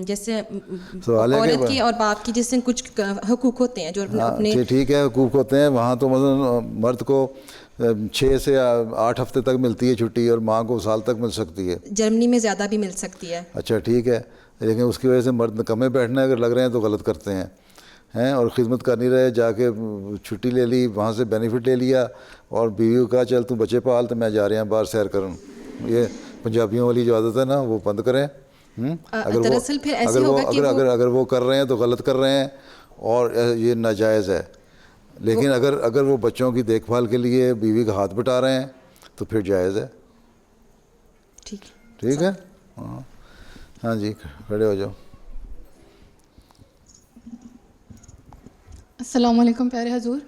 جیسے عورت کی اور باپ کی جیسے کچھ حقوق ہوتے ہیں جو اپنے ٹھیک ہے حقوق ہوتے ہیں وہاں، تو مثلا مرد کو 6 سے 8 ہفتے تک ملتی ہے چھٹی اور ماں کو سال تک مل سکتی ہے. جرمنی میں زیادہ بھی مل سکتی ہے. اچھا ٹھیک ہے, لیکن اس کی وجہ سے مرد نکمے بیٹھنے اگر لگ رہے ہیں تو غلط کرتے ہیں اور خدمت کر نہیں رہے, جا کے چھٹی لے لی, وہاں سے بینیفٹ لے لیا اور بیوی کو کہا چل تو بچے پال, تو میں جا رہے ہیں باہر سیر کروں. یہ پنجابیوں والی جو عادت ہے نا وہ بند کریں. دراصل پھر ایسے ہوگا کہ اگر وہ کر رہے ہیں تو غلط کر رہے ہیں اور یہ ناجائز ہے. لیکن اگر وہ بچوں کی دیکھ بھال کے لیے بیوی کا ہاتھ بٹا رہے ہیں تو پھر جائز ہے. ٹھیک ہے. ہاں جی, کھڑے ہو جاؤ. السلام علیکم پیارے حضور.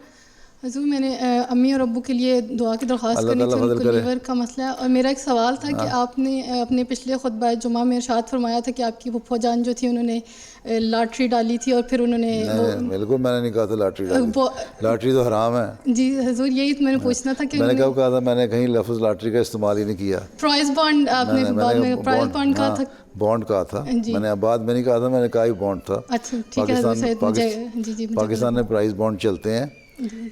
حضور میں نے امی اور ابو کے لیے دعا کی درخواست کرنی تھی, ان کو لیور کا مسئلہ ہے. اور میرا ایک سوال تھا کہ آپ نے اپنے پچھلے خطبہ جمعہ میں ارشاد فرمایا تھا کہ آپ کی پھپھو جان جو تھی انہوں نے لاٹری ڈالی تھی اور پھر انہوں نے بالکل میں نے نہیں کہا تھا لاٹری ڈالی, لاٹری تو حرام ہے. جی حضور یہی میں نے پوچھنا تھا کہ میں نے کب کہا تھا, میں نے کہیں لفظ لاٹری کا استعمال ہی نہیں کیا. پرائز بانڈ آپ نے بعد میں پرائز بانڈ کہا تھا, بانڈ کہا تھا میں نے, بعد میں نہیں کہا تھا, میں نے کہا ہی بانڈ تھا. پاکستان میں پرائز بانڈ چلتے ہیں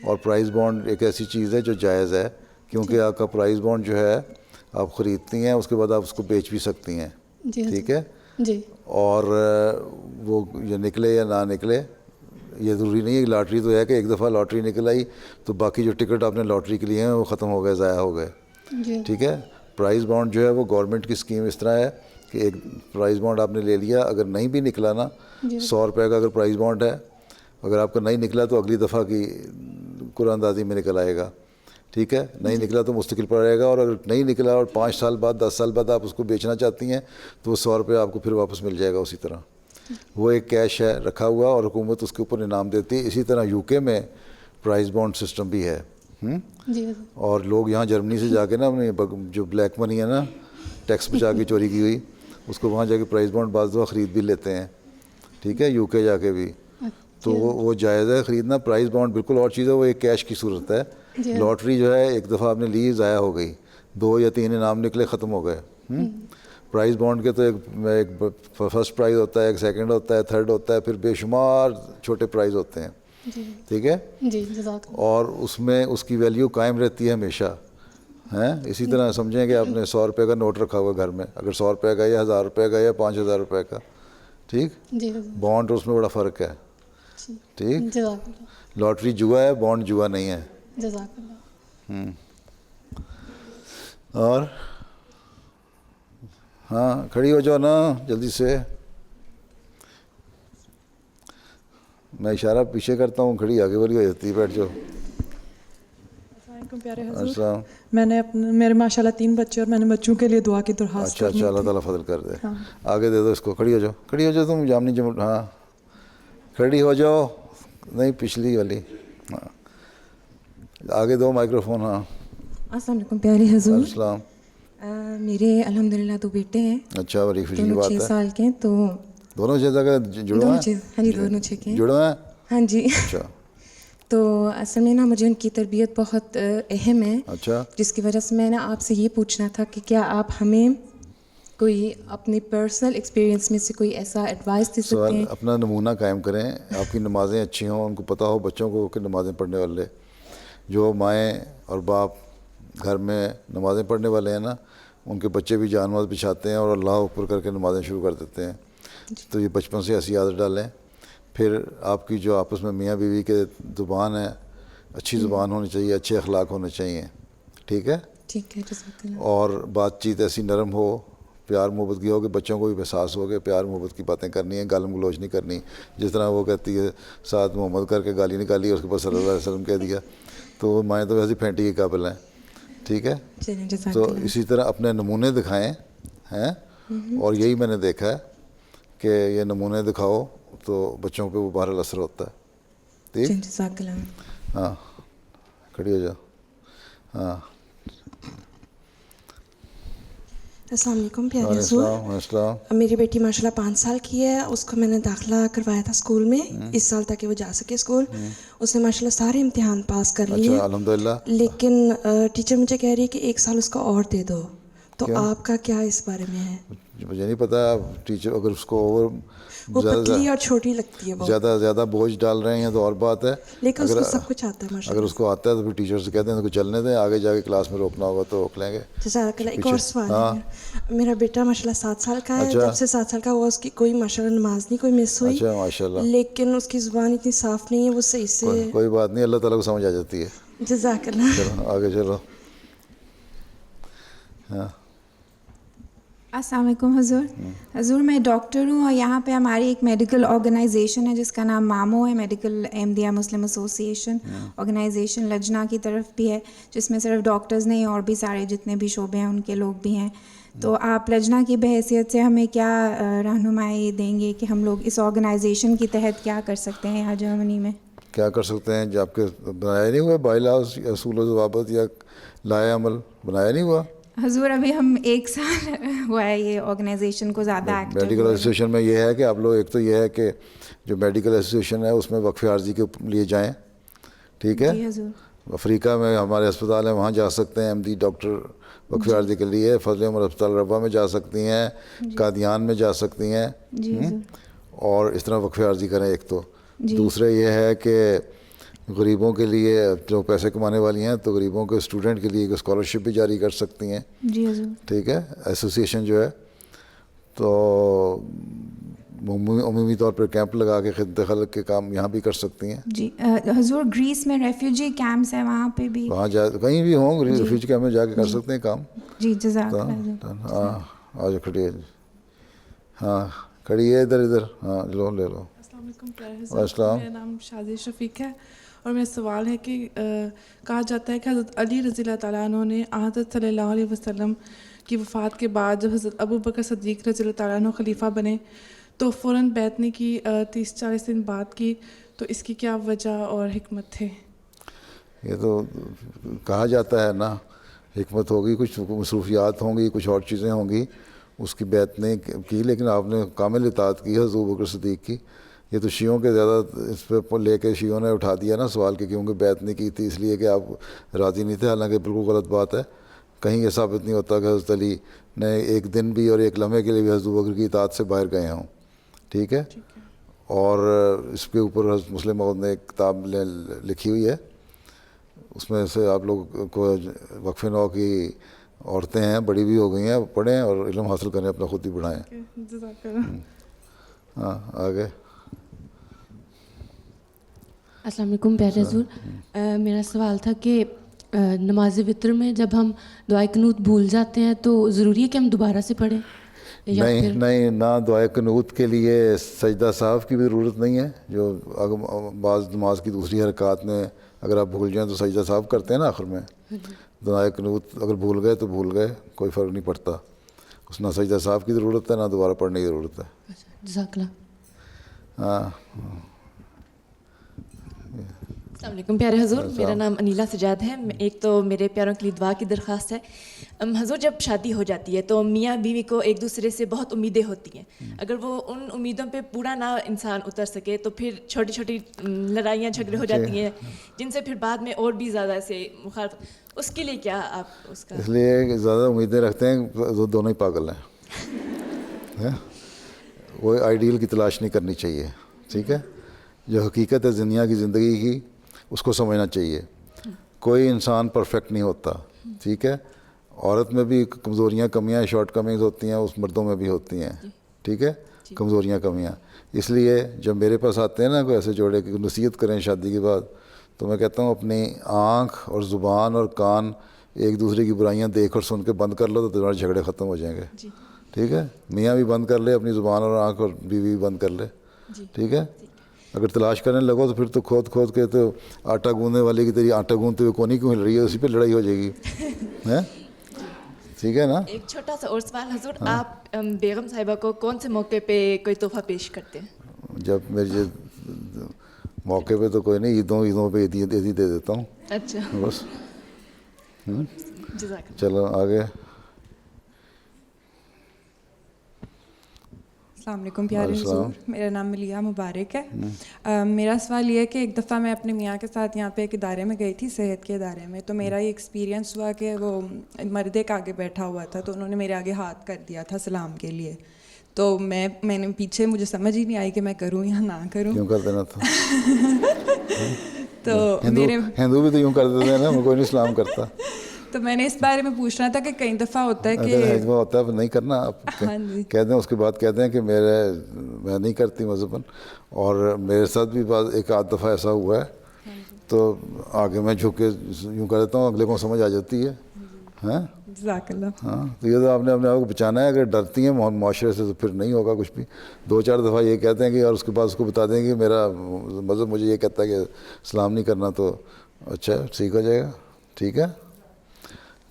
اور پرائز بانڈ ایک ایسی چیز ہے جو جائز ہے, کیونکہ آپ کا پرائز بانڈ جو ہے آپ خریدتی ہیں, اس کے بعد آپ اس کو بیچ بھی سکتی ہیں. ٹھیک ہے جی. اور وہ یہ نکلے یا نہ نکلے یہ ضروری نہیں ہے. لاٹری تو ہے کہ ایک دفعہ لاٹری نکل آئی تو باقی جو ٹکٹ آپ نے لاٹری کے لیے ہیں وہ ختم ہو گئے, ضائع ہو گئے. ٹھیک ہے. پرائز بانڈ جو ہے وہ گورنمنٹ کی اسکیم اس طرح ہے کہ ایک پرائز بانڈ آپ نے لے لیا, اگر نہیں بھی نکلا نا, 100 روپے کا اگر پرائز بانڈ ہے, اگر آپ کا نہیں نکلا تو اگلی دفعہ کی قرآن اندازی میں نکل آئے گا. ٹھیک ہے. نہیں نکلا تو مستقل پر رہے گا, اور اگر نہیں نکلا اور 5 سال بعد 10 سال بعد آپ اس کو بیچنا چاہتی ہیں تو وہ 100 روپے آپ کو پھر واپس مل جائے گا اسی طرح. وہ ایک کیش ہے رکھا ہوا اور حکومت اس کے اوپر انعام دیتی ہے. اسی طرح UK میں پرائز بانڈ سسٹم بھی ہے. اور لوگ یہاں جرمنی سے جا کے نا اپنی جو بلیک منی ہے نا, ٹیکس بچا کے چوری کی ہوئی, اس کو وہاں جا کے پرائز بانڈ بعض دفعہ خرید بھی لیتے ہیں. ٹھیک ہے. UK جا کے بھی تو وہ جائز ہے خریدنا. پرائز بانڈ بالکل اور چیز ہے, وہ ایک کیش کی صورت ہے. لاٹری جو ہے ایک دفعہ آپ نے لی, ضائع ہو گئی, 2 یا 3 انعام نکلے, ختم ہو گئے. پرائز بانڈ کے تو ایک فرسٹ پرائز ہوتا ہے, ایک سیکنڈ ہوتا ہے, تھرڈ ہوتا ہے, پھر بے شمار چھوٹے پرائز ہوتے ہیں. ٹھیک ہے. اور اس میں اس کی ویلیو قائم رہتی ہے ہمیشہ. اسی طرح سمجھیں کہ آپ نے 100 روپے کا نوٹ رکھا ہوا گھر میں, اگر 100 روپے کا یا 1000 روپے کا یا 5000 روپے کا. ٹھیک. بانڈ اس میں بڑا فرق ہے. ٹھیک. لاٹری جوا ہے, بانڈ جوا نہیں ہے. اور ہاں کھڑی ہو جاؤ نا جلدی سے, میں اشارہ پیچھے کرتا ہوں, کھڑی آگے والی ہو جاتی ہے, بیٹھ جاؤ. پیارے حضور, میں نے میرے ماشاء اللہ 3 بچے اور میں نے بچوں کے لیے دعا کی درخواست. اچھا اللہ تعالیٰ فضل کر دے. آگے دے دو اس کو. کھڑی ہو جاؤ, کھڑی ہو جاؤ تم, جامنی جمع. ہاں کھڑی ہو جاؤ, نہیں پچھلی والی. ہاں آگے دو مائکرو فون. ہاں السلام علیکم پیارے حضور. السلام. میرے الحمدللہ 2 بیٹے ہیں. اچھا بڑی خوشی کی بات ہے. 6 سال کے ہیں. تو دونوں 6 تک جڑو ہیں. ہاں جی دونوں 6 کے ہیں. جڑو ہیں. ہاں جی. اچھا. تو اصل میں نا مجھے ان کی تربیت بہت اہم ہے. اچھا. جس کی وجہ سے میں نے آپ سے یہ پوچھنا تھا کہ کیا آپ ہمیں کوئی اپنی پرسنل ایکسپیرینس میں سے کوئی ایسا ایڈوائس دے سکتے ہیں؟ اپنا نمونہ قائم کریں, آپ کی نمازیں اچھی ہوں, ان کو پتہ ہو بچوں کو کہ نمازیں پڑھنے والے جو مائیں اور باپ گھر میں نمازیں پڑھنے والے ہیں نا, ان کے بچے بھی جان نماز بچھاتے ہیں اور اللہ اوپر کر کے نمازیں شروع کر دیتے ہیں. تو یہ بچپن سے ایسی عادت ڈالیں. پھر آپ کی جو آپس میں میاں بیوی کے زبان ہے, اچھی زبان ہونی چاہیے, اچھے اخلاق ہونے چاہیے. ٹھیک ہے. ٹھیک ہے. اور بات چیت ایسی نرم ہو, پیار محبت کی ہو کہ بچوں کو بھی احساس ہو کہ پیار محبت کی باتیں کرنی ہیں, گالم گلوچ نہیں کرنی. جس طرح وہ کہتی ہے ساتھ محمد کر کے گالی نکالی, اس کے بعد صلی اللہ علیہ وسلم کہہ دیا, تو مائیں تو ویسے پھینٹی کے قابل ہیں. ٹھیک ہے. تو اسی طرح اپنے نمونے دکھائیں ہیں, اور یہی میں نے دیکھا ہے کہ یہ نمونے دکھاؤ تو بچوں پہ وہ بہرحال اثر ہوتا ہے. ٹھیک. ہاں کھڑی ہو جاؤ. ہاں السلام علیکم پیارے حضور. میری بیٹی ماشاء اللہ 5 سال کی ہے. اس کو میں نے داخلہ کروایا تھا اسکول میں اس سال تاکہ وہ جا سکے اسکول. اس نے ماشاء اللہ سارے امتحان پاس کر لیے. الحمدللہ. لیکن ٹیچر مجھے کہہ رہی ہے کہ 1 سال اس کا اور دے دو. تو آپ کا کیا اس بارے میں ہے؟ مجھے نہیں پتا ٹیچر اگر اس کو اوور وہ پتلی اور چھوٹی لگتی ہے بہت. زیادہ بوجھ ڈال رہے ہیں تو اور بات ہے, لیکن اس کو سب کچھ آتا ہے ماشاء اللہ. اگر اس کو آتا ہے تو پھر ٹیچر سے کہتے ہیں تو چلنے دیں, آگے جا کے کلاس میں روکنا ہوگا تو روک لیں گے. جزاک اللہ. ایک اور سوال ہے, میرا بیٹا ماشاء اللہ 7 سال کا ہے. جب سے 7 سال کا ہوا اس کی کوئی ماشاء اللہ نماز نہیں کوئی مس ہوئی. اچھا ماشاء اللہ. لیکن اس کی زبان اتنی صاف نہیں ہے, وہ صحیح سے. کوئی بات نہیں, اللہ تعالیٰ کو سمجھ آ جاتی ہے. جزاک اللہ. چلو آگے چلو. ہاں السلام علیکم حضور میں ڈاکٹر ہوں, اور یہاں پہ ہماری ایک میڈیکل آرگنائزیشن ہے جس کا نام مامو ہے, میڈیکل احمدیہ مسلم ایسوسیشن آرگنائزیشن. لجنا کی طرف بھی ہے جس میں صرف ڈاکٹرز نہیں اور بھی سارے جتنے بھی شعبے ہیں ان کے لوگ بھی ہیں. تو آپ لجنا کی بحیثیت سے ہمیں کیا رہنمائی دیں گے کہ ہم لوگ اس آرگنائزیشن کے تحت کیا کر سکتے ہیں یہاں جرمنی میں؟ کیا کر سکتے ہیں؟ جو آپ کے بنایا نہیں ہوا بائی لاز یا اصول و ضوابط یا لائے عمل بنایا نہیں ہوا حضور؟ ابھی ہم 1 سال ہوا ہے یہ آرگنائزیشن کو زیادہ ایکٹیو. میڈیکل ایسوسیشن میں یہ ہے کہ آپ لوگ, ایک تو یہ ہے کہ جو میڈیکل ایسوسیشن ہے اس میں وقف عارضی کے لیے جائیں, ٹھیک ہے. افریقہ میں ہمارے اسپتال ہیں, وہاں جا سکتے ہیں احمدی ڈاکٹر وقف عارضی کے لیے. فضل عمر اسپتال ربا میں جا سکتی ہیں, قادیان میں جا سکتی ہیں, اور اس طرح وقف عارضی کریں. ایک تو دوسرا یہ ہے کہ غریبوں کے لیے جو پیسے کمانے والی ہیں تو غریبوں کے اسٹوڈنٹ کے لیے ایک اسکالرشپ بھی جاری کر سکتی ہیں. جی حضور. ٹھیک ہے, ایسوسیشن جو ہے تو عمومی طور پر کیمپ لگا کے خدمت خلق کے کام یہاں بھی کر سکتی ہیں. جی حضور گریس میں ریفیوجی کیمپس ہیں, وہاں پہ بھی وہاں جا کہیں بھی ہوں ریفیوجی کیمپ میں جا کے کر سکتے ہیں کام. جی جزاک اللہ. ہاں آ جاؤ, کھڑی ہے. ہاں کھڑی ہے ادھر. ہاں لو لے لو. السلام علیکم. السلام. میرا نام شازیہ شفیق ہے, اور میرا سوال ہے کہ کہا جاتا ہے کہ حضرت علی رضی اللہ تعالیٰ عنہ نے حضرت صلی اللہ علیہ وسلم کی وفات کے بعد جب حضرت ابو بکر صدیق رضی اللہ تعالیٰ عنہ خلیفہ بنے تو فوراً بیعت نہیں کی, 30-40 دن بعد کی. تو اس کی کیا وجہ اور حکمت تھے؟ یہ تو کہا جاتا ہے نا, حکمت ہوگی, کچھ مصروفیات ہوں گی, کچھ اور چیزیں ہوں گی, اس کی بیعت نہیں کی, لیکن آپ نے کامل اطاعت کی حضرت ابو بکر صدیق کی. یہ تو شیعوں کے زیادہ اس پہ لے کے شیعوں نے اٹھا دیا نا سوال کہ کیونکہ بیعت نہیں کی تھی اس لیے کہ آپ راضی نہیں تھے, حالانکہ بالکل غلط بات ہے. کہیں یہ ثابت نہیں ہوتا کہ حضرت علی نے ایک دن بھی اور ایک لمحے کے لیے بھی حضرت ابو بکر کی اطاعت سے باہر گئے ہوں. ٹھیک ہے. اور اس کے اوپر حضرت مسلم موعود نے ایک کتاب لکھی ہوئی ہے, اس میں سے آپ لوگ کو وقف نو کی عورتیں ہیں, بڑی بھی ہو گئی ہیں, پڑھیں اور علم حاصل کریں, اپنا خود ہی بڑھائیں. ہاں آگے. السلام علیکم پیارے حضور. میرا سوال تھا کہ نماز وطر میں جب ہم دعائے قنوت بھول جاتے ہیں تو ضروری ہے کہ ہم دوبارہ سے پڑھیں؟ نہیں, نہ دعائے قنوت کے لیے سجدہ سہو کی بھی ضرورت نہیں ہے. جو بعض نماز کی دوسری حرکات میں اگر آپ بھول جائیں تو سجدہ سہو کرتے ہیں نا آخر میں. دعائے قنوت اگر بھول گئے تو بھول گئے, کوئی فرق نہیں پڑتا. اس نہ سجدہ سہو کی ضرورت ہے نہ دوبارہ پڑھنے کی ضرورت ہے. جزاک اللہ. ہاں السلام علیکم پیارے حضور. میرا نام انیلا سجاد ہے. ایک تو میرے پیاروں کے لیے دعا کی درخواست ہے. حضور جب شادی ہو جاتی ہے تو میاں بیوی کو ایک دوسرے سے بہت امیدیں ہوتی ہیں. اگر وہ ان امیدوں پہ پورا نہ انسان اتر سکے تو پھر چھوٹی چھوٹی لڑائیاں جھگڑے ہو جاتی ہیں جن سے پھر بعد میں اور بھی زیادہ سے مخالف. اس کے لیے کیا آپ اس کا؟ اس لیے زیادہ امیدیں رکھتے ہیں وہ دونوں ہی پاگل ہیں. کوئی آئیڈیل کی تلاش نہیں کرنی چاہیے. ٹھیک ہے. جو حقیقت ہے دنیا کی زندگی کی اس کو سمجھنا چاہیے. کوئی انسان پرفیکٹ نہیں ہوتا. ٹھیک ہے. عورت میں بھی کمزوریاں کمیاں شارٹ کمنگز ہوتی ہیں, اس مردوں میں بھی ہوتی ہیں. ٹھیک ہے. کمزوریاں کمیاں. اس لیے جب میرے پاس آتے ہیں نا کوئی ایسے جوڑے کہ نصیحت کریں شادی کے بعد, تو میں کہتا ہوں اپنی آنکھ اور زبان اور کان ایک دوسرے کی برائیاں دیکھ اور سن کے بند کر لو تو تمہارے جھگڑے ختم ہو جائیں گے. ٹھیک ہے. میاں بھی بند کر لے اپنی زبان اور آنکھ, اور بیوی بھی بند کر لے. ٹھیک ہے. اگر تلاش کرنے لگو تو پھر تو کھود کے تو آٹا گوندنے والے کی طرح آٹا گوندتے ہوئے کونی کیوں ہل رہی ہے, اسی پہ لڑائی ہو جائے گی. ٹھیک ہے نا. ایک چھوٹا سا اور سوال حضور, آپ بیگم صاحبہ کو کون سے موقع پہ کوئی تحفہ پیش کرتے ہیں؟ جب میرے موقع پہ تو کوئی نہیں, عیدوں پہ عیدی دے دیتا ہوں. اچھا بس. جزاک. چلو آگے. السلام علیکم پیارے حضور، میرا نام ملیہ مبارک ہے. میرا سوال یہ ہے کہ ایک دفعہ میں اپنے میاں کے ساتھ یہاں پہ ایک ادارے میں گئی تھی، صحت کے ادارے میں. تو میرا یہ ایکسپیرینس ہوا کہ وہ مرد ایک آگے بیٹھا ہوا تھا، تو انہوں نے میرے آگے ہاتھ کر دیا تھا سلام کے لیے. تو میں نے پیچھے، مجھے سمجھ ہی نہیں آئی کہ میں کروں یا نہ کروں. کیوں کر دینا تھا؟ تو ہندو بھی تو یوں کر دیتے ہیں نا، کوئی نہیں سلام کرتا. تو میں نے اس بارے میں پوچھنا تھا کہ کئی دفعہ ہوتا ہے کہ ہوتا ہے نہیں کرنا، آپ کہہ دیں، اس کے بعد کہتے ہیں کہ میں نہیں کرتی مذہباً. اور میرے ساتھ بھی ایک آدھ دفعہ ایسا ہوا ہے، تو آگے میں جھک کے یوں کر دیتا ہوں، اگلے کو سمجھ آ جاتی ہے. جزاک اللہ. ہاں، تو یہ تو آپ نے اپنے آپ کو بچانا ہے. اگر ڈرتی ہیں معاشرے سے تو پھر نہیں ہوگا کچھ بھی. 2-4 دفعہ یہ کہتے ہیں کہ، اور اس کے بعد اس کو بتا دیں کہ میرا مذہب مجھے یہ کہتا ہے کہ سلام نہیں کرنا، تو اچھا ٹھیک ہو جائے گا. ٹھیک ہے،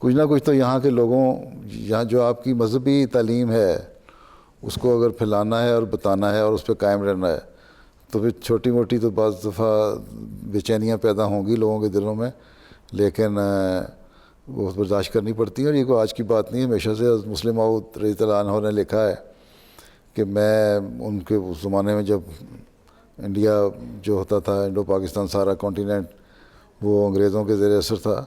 کچھ نہ کچھ تو یہاں کے لوگوں، یہاں جو آپ کی مذہبی تعلیم ہے اس کو اگر پھیلانا ہے اور بتانا ہے اور اس پہ قائم رہنا ہے، تو پھر چھوٹی موٹی تو بعض دفعہ بے چینیاں پیدا ہوں گی لوگوں کے دلوں میں، لیکن وہ برداشت کرنی پڑتی ہے. اور یہ کوئی آج کی بات نہیں ہے، ہمیشہ سے مسلم موعود رضی اللہ عنہ نے لکھا ہے کہ میں ان کے اس زمانے میں جب انڈیا جو ہوتا تھا، انڈو پاکستان سارا کانٹیننٹ، وہ انگریزوں کے زیر اثر تھا،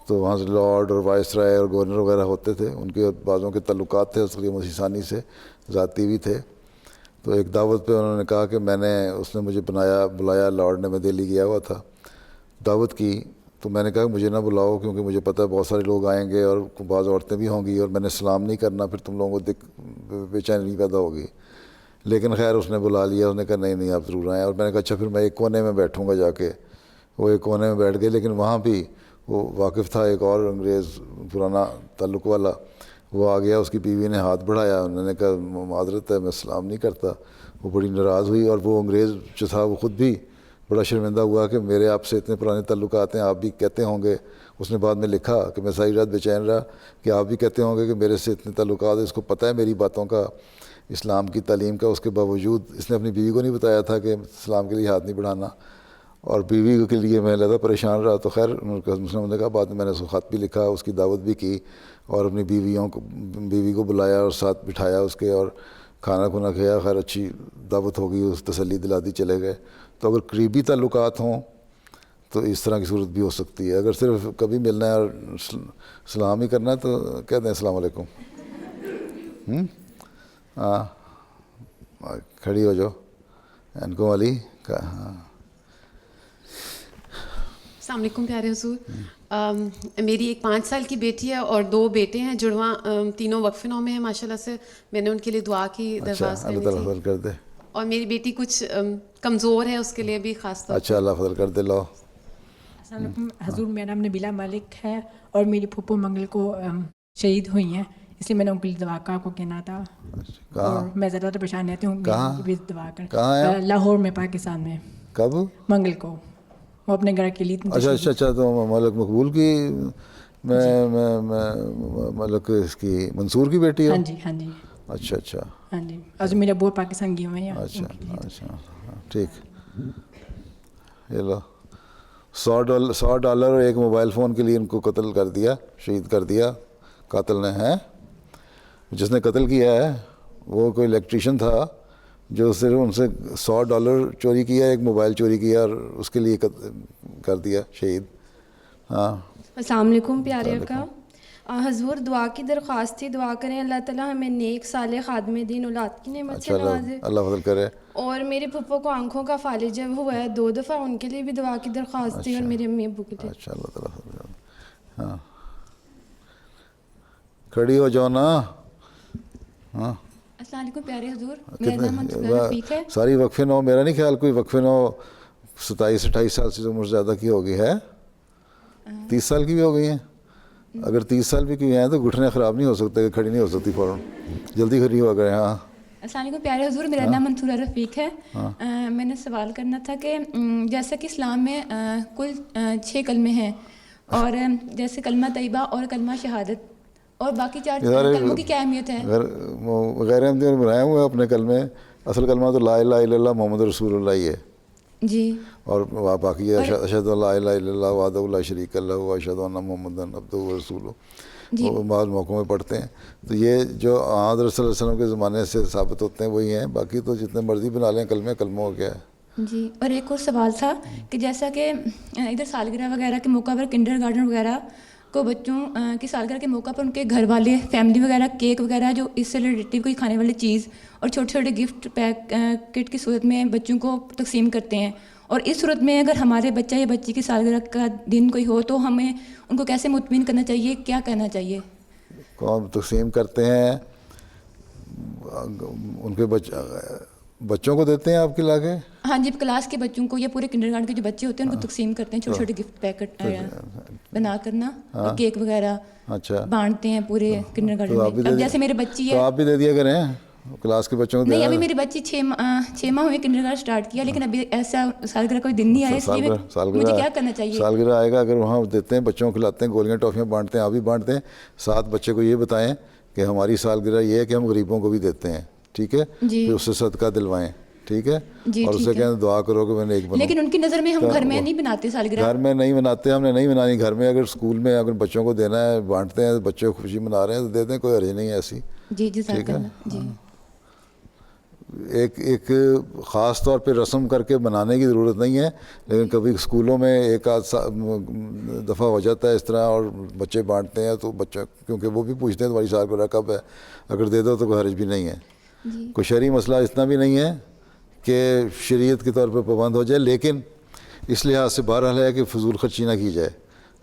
تو وہاں سے لارڈ اور وائس رائے اور گورنر وغیرہ ہوتے تھے. ان کے بعضوں کے تعلقات تھے اصلی مسیح ثانی سے، ذاتی بھی تھے. تو ایک دعوت پہ انہوں نے کہا کہ اس نے مجھے بلایا، لارڈ نے، میں دہلی گیا ہوا تھا، دعوت کی. تو میں نے کہا مجھے نہ بلاؤ، کیونکہ مجھے پتہ ہے بہت سارے لوگ آئیں گے اور بعض عورتیں بھی ہوں گی، اور میں نے سلام نہیں کرنا، پھر تم لوگوں کو بے چینی پیدا ہوگی. لیکن خیر اس نے بلا لیا، اس نے کہا نہیں آپ ضرور آئیں. اور میں نے کہا اچھا پھر میں ایک کونے میں بیٹھوں گا جا کے. وہ ایک کونے میں بیٹھ گئے، لیکن وہاں بھی وہ واقف تھا ایک اور انگریز پرانا تعلق والا. وہ آ گیا، اس کی بیوی نے ہاتھ بڑھایا، انہوں نے کہا معذرت ہے میں سلام نہیں کرتا. وہ بڑی ناراض ہوئی، اور وہ انگریز جو تھا وہ خود بھی بڑا شرمندہ ہوا کہ میرے آپ سے اتنے پرانے تعلقات ہیں، آپ بھی کہتے ہوں گے. اس نے بعد میں لکھا کہ میں ساری رات بے چین رہا کہ آپ بھی کہتے ہوں گے کہ میرے سے اتنے تعلقات ہیں، اس کو پتہ ہے میری باتوں کا، اسلام کی تعلیم کا. اس کے باوجود اس نے اپنی بیوی کو نہیں بتایا تھا کہ اسلام کے لیے ہاتھ نہیں بڑھانا، اور بیوی کے لیے میں لگا پریشان رہا. تو خیر مسلم نے کہا، بعد میں نے اس کو خط بھی لکھا، اس کی دعوت بھی کی، اور اپنی بیوی کو بلایا اور ساتھ بٹھایا اس کے، اور کھانا کھایا. خیر اچھی دعوت ہو گئی، اس تسلی دلا دی، چلے گئے. تو اگر قریبی تعلقات ہوں تو اس طرح کی صورت بھی ہو سکتی ہے. اگر صرف کبھی ملنا ہے اور سلام ہی کرنا ہے تو کہہ دیں السلام علیکم. ہاں کھڑی ہو جاؤ، ان کو والی کا. ہاں السلام علیکم پیارے حضور. میری ایک 5 سال کی بیٹی ہے اور 2 بیٹے ہیں جڑواں، تینوں وقف نو میں ہیں ماشاء اللہ سے. میں نے ان کے لیے دعا کی درخواست اللہ تعالیٰ فضل کر دے. اور میری بیٹی کچھ کمزور ہے، اس کے لیے بھی خاص طور. اچھا، اللہ فضل کر دے. لو. السلام علیکم حضور، میرا نام نبیلہ مالک ہے اور میری پھوپھو منگل کو شہید ہوئی ہیں، اس لیے میں نے ان کے لیے دعا کا کو کہنا تھا. اور میں زیادہ پریشان رہتی ہوں، بھی دعا کر. لاہور میں، پاکستان میں. کب؟ منگل کو. وہ اپنے گھر کے لیے. اچھا تو ملک مقبول کی، میں ملک اس کی منصور کی بیٹی ہے. ہاں جی ہاں جی. اچھا ہاں جی. اور میرے ابو پاکستان گئے ہوئے ہیں. اچھا ٹھیک. یہ لو $100 اور ایک موبائل فون کے لیے ان کو قتل کر دیا، شہید کر دیا قاتل نے. ہیں جس نے قتل کیا ہے وہ کوئی الیکٹریشین تھا جو صرف ان سے $100 چوری کیا، ایک موبائل چوری کیا اور اس کے لیے کر دیا شہید. ہاں السلام علیکم پیارے کا حضور، دعا کی درخواست تھی، دعا کریں اللہ تعالیٰ ہمیں نیک صالح خادم دین اولاد کی نعمت سے نوازے. اللہ فضل کرے. اور میرے پھپھو کو آنکھوں کا فالج جب ہوا ہے 2 دفعہ، ان کے لیے بھی دعا کی درخواست تھی، اور میرے امی ابو کے لیے. اچھا اللہ تعالیٰ فضل کرے. ہاں کھڑی ہو جاؤ نا. ہاں السلام علیکم پیارے حضور، میرا نام منصورہ رفیق ہے. ساری وقف نو، میرا نہیں خیال کوئی وقف نو 27-28 سال سے عمر زیادہ کی ہوگی ہے. 30 سال کی بھی ہو گئی ہیں. اگر 30 سال بھی کی ہیں تو گھٹنے خراب نہیں ہو سکتے، کھڑی نہیں ہو سکتی فوراً، جلدی کھڑی ہو گئے. ہاں السلام علیکم پیارے حضور، میرا نام منصورہ رفیق ہے. میں نے سوال کرنا تھا کہ جیسا کہ اسلام میں کل 6 کلمے ہیں، اور جیسے کلمہ طیبہ اور کلمہ شہادت اور باقی 4 کلموں کی کیا اہمیت ہے؟ غیر احمدیوں نے بنائے ہوئے اپنے کلمے. اصل کلمہ تو لا الہ الا اللہ محمد رسول اللہ ہی ہے جی. اور باقی اشہد ان لا الہ الا اللہ وحدہ لا شریک لہ واشہد ان محمدا عبدہ ورسولہ. وہ بعض موقعوں میں پڑھتے ہیں. تو یہ جو حضرت صلی اللہ علیہ وسلم کے زمانے سے ثابت ہوتے ہیں وہی ہیں, باقی تو جتنے مرضی بنا لیں کلموں کیا ہے. جی, اور ایک اور سوال تھا کہ جیسا کہ ادھر سالگرہ وغیرہ کے موقع پر کنڈر گارڈن وغیرہ کو بچوں کی سالگرہ کے موقع پر ان کے گھر والے فیملی وغیرہ کیک وغیرہ جو اس سے ریلیٹیو کوئی کھانے والی چیز اور چھوٹے چھوٹے گفٹ پیک کٹ کی صورت میں بچوں کو تقسیم کرتے ہیں, اور اس صورت میں اگر ہمارے بچہ یا بچی کی سالگرہ کا دن کوئی ہو تو ہمیں ان کو کیسے مطمئن کرنا چاہیے, کیا کہنا چاہیے؟ کون تقسیم کرتے ہیں؟ ان کے بچوں کو دیتے ہیں آپ کے لاگے؟ ہاں جی, کلاس کے بچوں کو یا پورے کنڈر گارڈن کے جو بچے ہوتے ہیں ان کو تقسیم کرتے ہیں, چھوٹے چھوٹے گفٹ پیکٹ بنا کرنا اور کیک وغیرہ بانٹتے ہیں پورے کنڈر گارڈن میں. اب جیسے میرے بچی ہے, تو آپ بھی دے دیا کریں کلاس کے بچوں کو. نہیں, ابھی میری بچی 6 ماہ ہوئے کنڈر گارڈن اسٹارٹ کیا, لیکن ابھی ایسا سالگرہ کوئی دن نہیں آیا, اس لیے مجھے کیا کرنا چاہیے؟ سالگرہ آئے گا, اگر وہاں دیتے ہیں بچوں کو کھلاتے ہیں, گولیاں ٹافیاں بانٹتے ہیں, آپ بھی بانٹتے ہیں, ساتھ بچے کو یہ بتائیں کہ ہماری سالگرہ یہ ہے کہ ہم غریبوں کو بھی دیتے ہیں, ٹھیک ہے, پھر اس سے صدقہ دلوائیں, ٹھیک ہے, اور اس سے کہیں دعا کرو کہ میں نے ایک بناؤں. لیکن ان کی نظر میں ہم گھر میں نہیں بناتے سالگرہ, گھر میں نہیں بناتے, ہم نے نہیں بنانی گھر میں. اگر اسکول میں اگر بچوں کو دینا ہے, بانٹتے ہیں, بچے خوشی منا رہے ہیں تو دے دیں, کوئی حرج نہیں ہے ایسی. جی جزاک اللہ. جی, ایک خاص طور پہ رسم کر کے بنانے کی ضرورت نہیں ہے, لیکن کبھی اسکولوں میں ایک آدھ دفعہ ہو جاتا ہے اس طرح اور بچے بانٹتے ہیں, تو بچہ کیونکہ وہ بھی پوچھتے ہیں تمہاری سالگرہ کب ہے, اگر دے دو تو کوئی حرج بھی نہیں ہے. کوئی شرعی مسئلہ اتنا بھی نہیں ہے کہ شریعت کے طور پہ پابند ہو جائے, لیکن اس لحاظ سے بہرحال ہے کہ فضول خرچی نہ کی جائے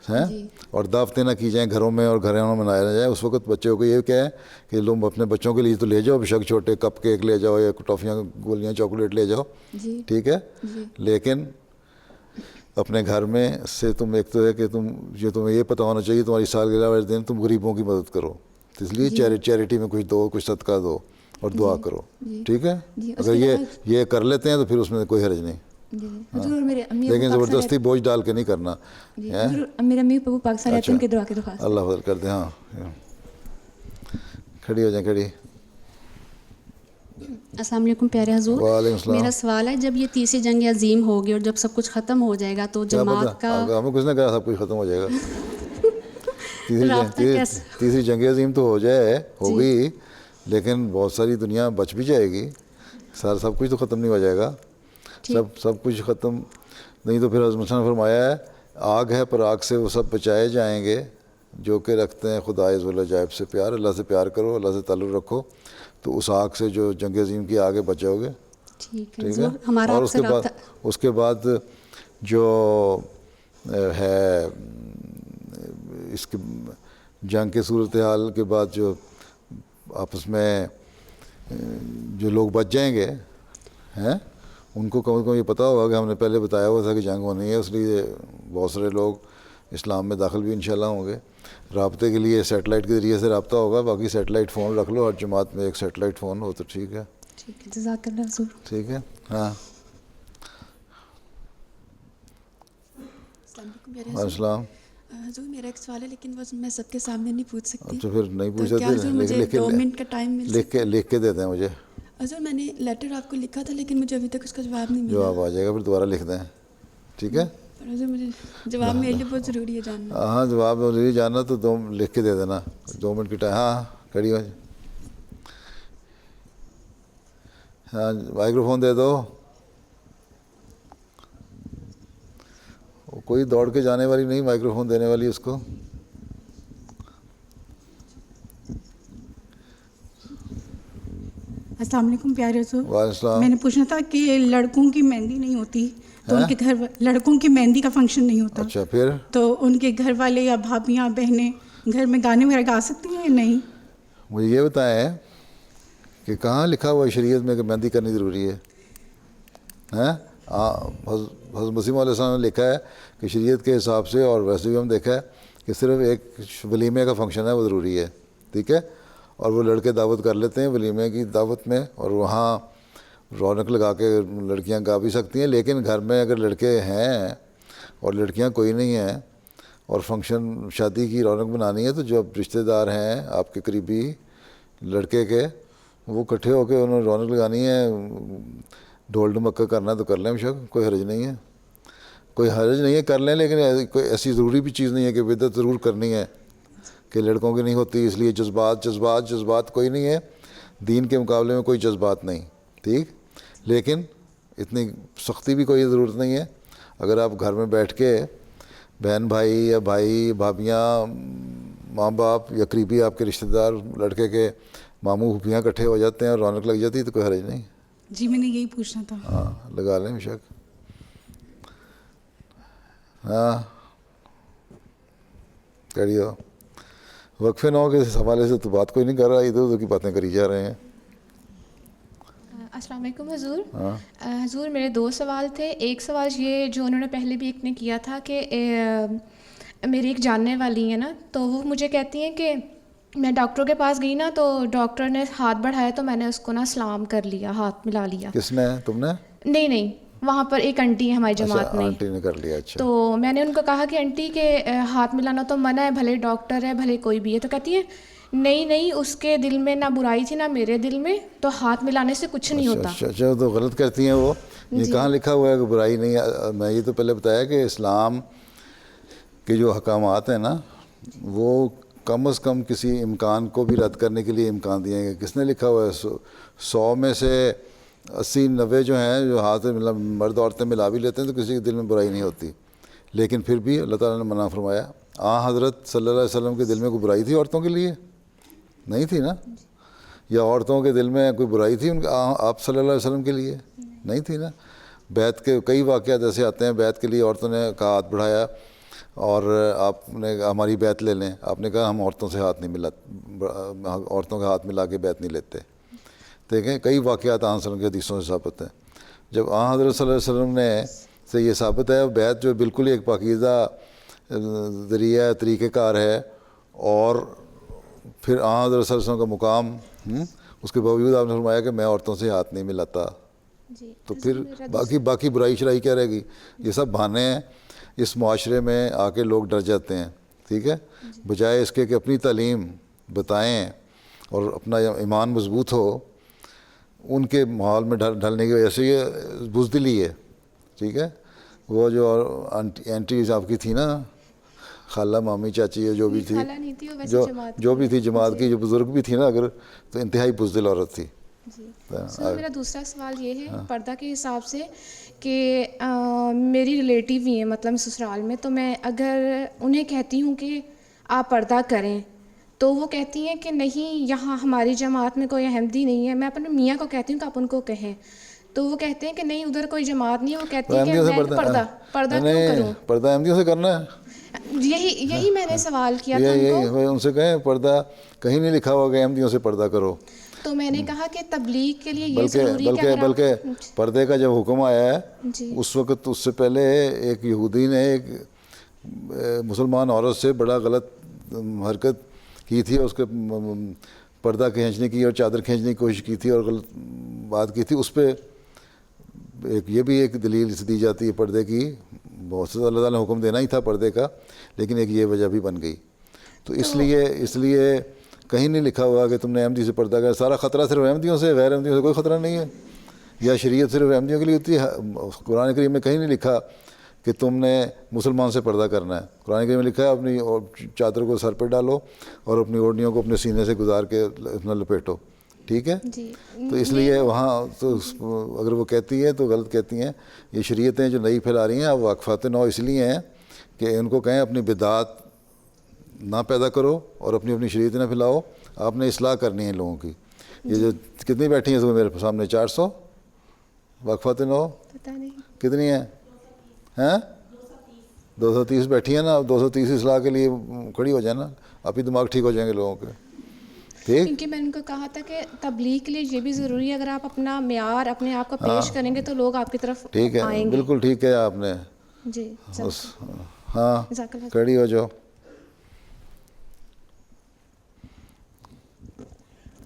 ہیں, اور دعوتیں نہ کی جائیں گھروں میں اور گھروں میں منایا نہ جائے. اس وقت بچوں کو یہ کیا ہے کہ لوگ اپنے بچوں کے لیے تو لے جاؤ بے شک, چھوٹے کپ کیک لے جاؤ یا ٹافیاں گولیاں چاکلیٹ لے جاؤ, ٹھیک ہے, لیکن اپنے گھر میں سے تم ایک تو ہے کہ تمہیں یہ پتہ ہونا چاہیے تمہاری سالگرہ والے دن تم غریبوں کی مدد کرو, اس لیے چیریٹی میں کچھ دو, کچھ صدقہ دو اور دعا کرو, ٹھیک ہے. اگر یہ کر لیتے ہیں تو پھر اس میں کوئی حرج نہیں, لیکن زبردستی بوجھ ڈال کے نہیں کرنا. میرے امی ابو پاکستان رہتے ہیں, ان کی دعا کی درخواست. اللہ فضل کر دیں. ہاں, کھڑی ہو جائیں, کھڑی. السلام علیکم پیارے حضور. وعلیکم السلام. میرا سوال ہے, جب یہ تیسری جنگ عظیم ہوگی اور جب سب کچھ ختم ہو جائے گا تو جماعت کا, ہمیں کچھ نہ کہا سب کچھ ختم ہو جائے گا. تیسری جنگ عظیم تو ہو جائے, ہوگی, لیکن بہت ساری دنیا بچ بھی جائے گی, سب کچھ تو ختم نہیں ہو جائے گا. سب کچھ ختم نہیں تو پھر حضرت نے فرمایا ہے آگ ہے پر آگ سے وہ سب بچائے جائیں گے جو کہ رکھتے ہیں خدائے ذوالعجائب سے پیار. اللہ سے پیار کرو, اللہ سے تعلق رکھو, تو اس آگ سے جو جنگ عظیم کی آگے بچاؤ گے, ٹھیک ہے. اور اس کے بعد جو ہے اس کے جنگ کے صورتحال کے بعد جو آپس میں جو لوگ بچ جائیں گے ہیں, ان کو کم از کم یہ پتہ ہوگا کہ ہم نے پہلے بتایا ہوا تھا کہ جنگ ہونی ہے, اس لیے بہت سارے لوگ اسلام میں داخل بھی انشاءاللہ ہوں گے. رابطے کے لیے سیٹلائٹ کے ذریعے سے رابطہ ہوگا, باقی سیٹلائٹ فون رکھ لو, ہر جماعت میں ایک سیٹلائٹ فون ہو تو ٹھیک ہے. جزاک اللہ حضور. ٹھیک ہے. ہاں, السلام. حضور میرا ایک سوال ہے, لیکن وہ میں سب کے سامنے نہیں پوچھ سکتی. تو پھر نہیں پوچھ سکتے, 2 منٹ کا ٹائم لکھ کے دیتے ہیں مجھے. حضور میں نے لیٹر آپ کو لکھا تھا, لیکن مجھے ابھی تک اس کا جواب نہیں ملا. جواب آ جائے گا, پھر دوبارہ لکھ دیں, ٹھیک ہے. حضور مجھے جواب میرے لیے بہت ضروری ہے جاننا. ہاں, جواب ضروری جاننا تو لکھ کے دے دینا, 2 منٹ کی ٹائم. ہاں, کھڑی ہو. ہاں, مائکرو فون دے دو. کوئی دوڑ کے جانے والی نہیں, مائکرو فون دینے والی اس کو. السلام علیکم پیارے حضور. وعلیکم السلام. میں نے پوچھنا تھا کہ لڑکوں کی مہندی نہیں ہوتی تو ان کے گھر, لڑکوں کی مہندی کا فنکشن نہیں ہوتا, اچھا, پھر تو ان کے گھر والے یا بھابیاں بہنیں گھر میں گانے وغیرہ گا سکتی ہیں یا نہیں؟ مجھے یہ بتائیں کہ کہاں لکھا ہوا ہے شریعت میں کہ مہندی کرنی ضروری ہے؟ حضرت مسیح علیہ السلام نے لکھا ہے کہ شریعت کے حساب سے, اور ویسے بھی ہم دیکھا ہے کہ صرف ایک ولیمے کا فنکشن ہے وہ ضروری ہے, ٹھیک ہے. اور وہ لڑکے دعوت کر لیتے ہیں ولیمے کی دعوت میں, اور وہاں رونق لگا کے لڑکیاں گا بھی سکتی ہیں. لیکن گھر میں اگر لڑکے ہیں اور لڑکیاں کوئی نہیں ہیں اور فنکشن شادی کی رونق بنانی ہے, تو جو رشتہ دار ہیں آپ کے قریبی لڑکے کے, وہ اکٹھے ہو کے انہوں نے رونق لگانی ہے, ڈھول ڈمکا کرنا تو کر لیں, شک کوئی حرج نہیں ہے, کوئی حرج نہیں ہے, کر لیں. لیکن کوئی ایسی ضروری بھی چیز نہیں ہے کہ بدعت ضرور کرنی ہے, کہ لڑکوں کی نہیں ہوتی اس لیے جذبات کوئی نہیں ہے، دین کے مقابلے میں کوئی جذبات نہیں، ٹھیک، لیکن اتنی سختی بھی کوئی ضرورت نہیں ہے. اگر آپ گھر میں بیٹھ کے بہن بھائی یا بھائی بھابھیاں ماں باپ یا قریبی آپ کے رشتہ دار لڑکے کے ماموں پھوپھیاں اکٹھے ہو جاتے ہیں اور رونق لگ جاتی ہے تو کوئی حرج نہیں. جی میں نے یہی پوچھنا تھا. ہاں لگا لیں بے شک. ہاں کہڑی ہو وقفے نہ ہو کے اس حوالے سے تو بات کوئی نہیں کر رہا، ادھر ادھر کی باتیں کری جا رہے ہیں. السلام علیکم حضور. حضور میرے 2 سوال تھے. ایک سوال یہ جو انہوں نے پہلے بھی ایک نے کیا تھا کہ میری ایک جاننے والی ہے نا، تو وہ مجھے کہتی ہیں کہ میں ڈاکٹر کے پاس گئی نا تو ڈاکٹر نے ہاتھ بڑھایا تو میں نے اس کو نا سلام کر لیا، ہاتھ ملا لیا. کس نے؟ تم نے؟ نہیں وہاں پر ایک آنٹی ہے ہماری جماعت میں. آنٹی نے کر لیا. اچھا. تو میں نے ان کو کہا کہ آنٹی کے ہاتھ ملانا تو منع ہے، بھلے ڈاکٹر ہے بھلے کوئی بھی ہے. تو کہتی ہے نہیں اس کے دل میں نہ برائی تھی نہ میرے دل میں، تو ہاتھ ملانے سے کچھ نہیں ہوتا. اچھا تو غلط کرتی ہیں وہ. یہ کہاں لکھا ہوا ہے کہ برائی نہیں ہے؟ میں یہ تو پہلے بتایا کہ اسلام کے جو احکامات ہیں نا وہ کم از کم کسی امکان کو بھی رد کرنے کے لیے امکان دیے ہیں. کس نے لکھا ہوا ہے 100 میں سے 80-90 جو ہیں جو ہاتھ مرد عورتیں ملا بھی لیتے ہیں تو کسی کے دل میں برائی نہیں ہوتی. لیکن پھر بھی اللہ تعالیٰ نے منع فرمایا. حضرت صلی اللہ علیہ وسلم کے دل میں کوئی برائی تھی عورتوں کے لیے؟ نہیں تھی نا. یا عورتوں کے دل میں کوئی برائی تھی آپ صلی اللہ علیہ وسلم کے لیے؟ نہیں تھی نا. بیعت کے کئی واقعات ایسے آتے ہیں، بیعت کے لیے عورتوں نے کہا ہاتھ بڑھایا اور آپ نے ہماری بیعت لے لیں. آپ نے کہا ہم عورتوں سے ہاتھ نہیں عورتوں کا ہاتھ ملا کے بیعت نہیں لیتے. دیکھیں کئی واقعات آن وسلم کے حدیثوں سے ثابت ہیں. جب حضرت صلی اللہ علیہ وسلم نے سے یہ ثابت ہے، بیعت جو بالکل ایک پاکیزہ ذریعہ طریقہ کار ہے، اور پھر حضرت صلی اللہ علیہ وسلم کا مقام، اس کے باوجود آپ نے فرمایا کہ میں عورتوں سے ہاتھ نہیں ملاتا. تو پھر باقی برائی شرائی کیا رہے گی؟ یہ سب بہانے ہیں. اس معاشرے میں آ کے لوگ ڈر جاتے ہیں، ٹھیک ہے، بجائے اس کے کہ اپنی تعلیم بتائیں اور اپنا ایمان مضبوط ہو. ان کے ماحول میں ڈھلنے کی وجہ سے یہ بزدلی ہے، ٹھیک ہے. وہ جو اینٹی آپ کی تھی نا، خالہ مامی چاچی ہے جو بھی تھی، جو بھی تھی جماعت کی، جو بزرگ بھی تھی نا اگر، تو انتہائی بزدل عورت تھی. میرا دوسرا سوال یہ ہے پردہ کے حساب سے کہ میری ریلیٹیو ہی ہیں مطلب سسرال میں، تو میں اگر انہیں کہتی ہوں کہ آپ پردہ کریں تو وہ کہتی ہیں کہ نہیں یہاں ہماری جماعت میں کوئی احمدی نہیں ہے. میں اپنے میاں کو کہتی ہوں کہ آپ ان کو کہیں، تو وہ کہتے ہیں کہ نہیں ادھر کوئی جماعت نہیں ہے. وہ کہتی ہیں کہ میں پردہ کیوں کروں؟ پردہ احمدیوں سے کرنا ہے. یہی میں نے سوال کیا تھا ان سے کہیں پردہ کہیں نہیں لکھا ہوا کہ احمدیوں سے پردہ کرو. تو میں نے کہا کہ تبلیغ کے لیے یہ ضروری ہے. بلکہ پردے کا جب حکم آیا ہے اس وقت اس سے پہلے ایک یہودی نے ایک مسلمان عورت سے بڑا غلط حرکت کی تھی، اس کے پردہ کھینچنے کی اور چادر کھینچنے کی کوشش کی تھی اور غلط بات کی تھی. اس پہ یہ بھی ایک دلیل دی جاتی ہے پردے کی. بہت سے اللہ تعالیٰ نے حکم دینا ہی تھا پردے کا، لیکن ایک یہ وجہ بھی بن گئی. تو اس لیے کہیں نہیں لکھا ہوا کہ تم نے احمدی سے پردہ کیا. سارا خطرہ صرف احمدیوں سے، غیر احمدیوں سے کوئی خطرہ نہیں ہے. یا شریعت صرف احمدیوں کے لیے ہوتی ہے. قرآن کریم میں کہیں نہیں لکھا کہ تم نے مسلمان سے پردہ کرنا ہے. قرآن کریم میں لکھا ہے اپنی چادر کو سر پہ ڈالو اور اپنی اوڑھنیوں کو اپنے سینے سے گزار کے اپنا لپیٹو، ٹھیک ہے. تو اس لیے وہاں تو اگر وہ کہتی ہے تو غلط کہتی ہیں. یہ شریعتیں جو نئی پھیلا رہی ہیں اب وقفات نو اس لیے ہیں کہ ان کو کہیں اپنی بدعات نہ پیدا کرو اور اپنی شریعت نہ پھیلاؤ. آپ نے اصلاح کرنی ہے لوگوں کی. یہ جو کتنی بیٹھی ہیں میرے سامنے 400 وقفات نو کتنی ہیں؟ 230 بیٹھی ہیں نا. 230 اصلاح کے لیے کھڑی ہو جائیں نا، آپ ہی دماغ ٹھیک ہو جائیں گے لوگوں کے. ٹھیک، کیونکہ میں نے ان کو کہا تھا کہ تبلیغ کے لیے یہ بھی ضروری ہے. اگر آپ اپنا معیار اپنے آپ کو پیش کریں گے تو لوگ آپ کی طرف آئیں گے. بالکل ٹھیک ہے آپ نے. جی ہاں کھڑی ہو جاؤ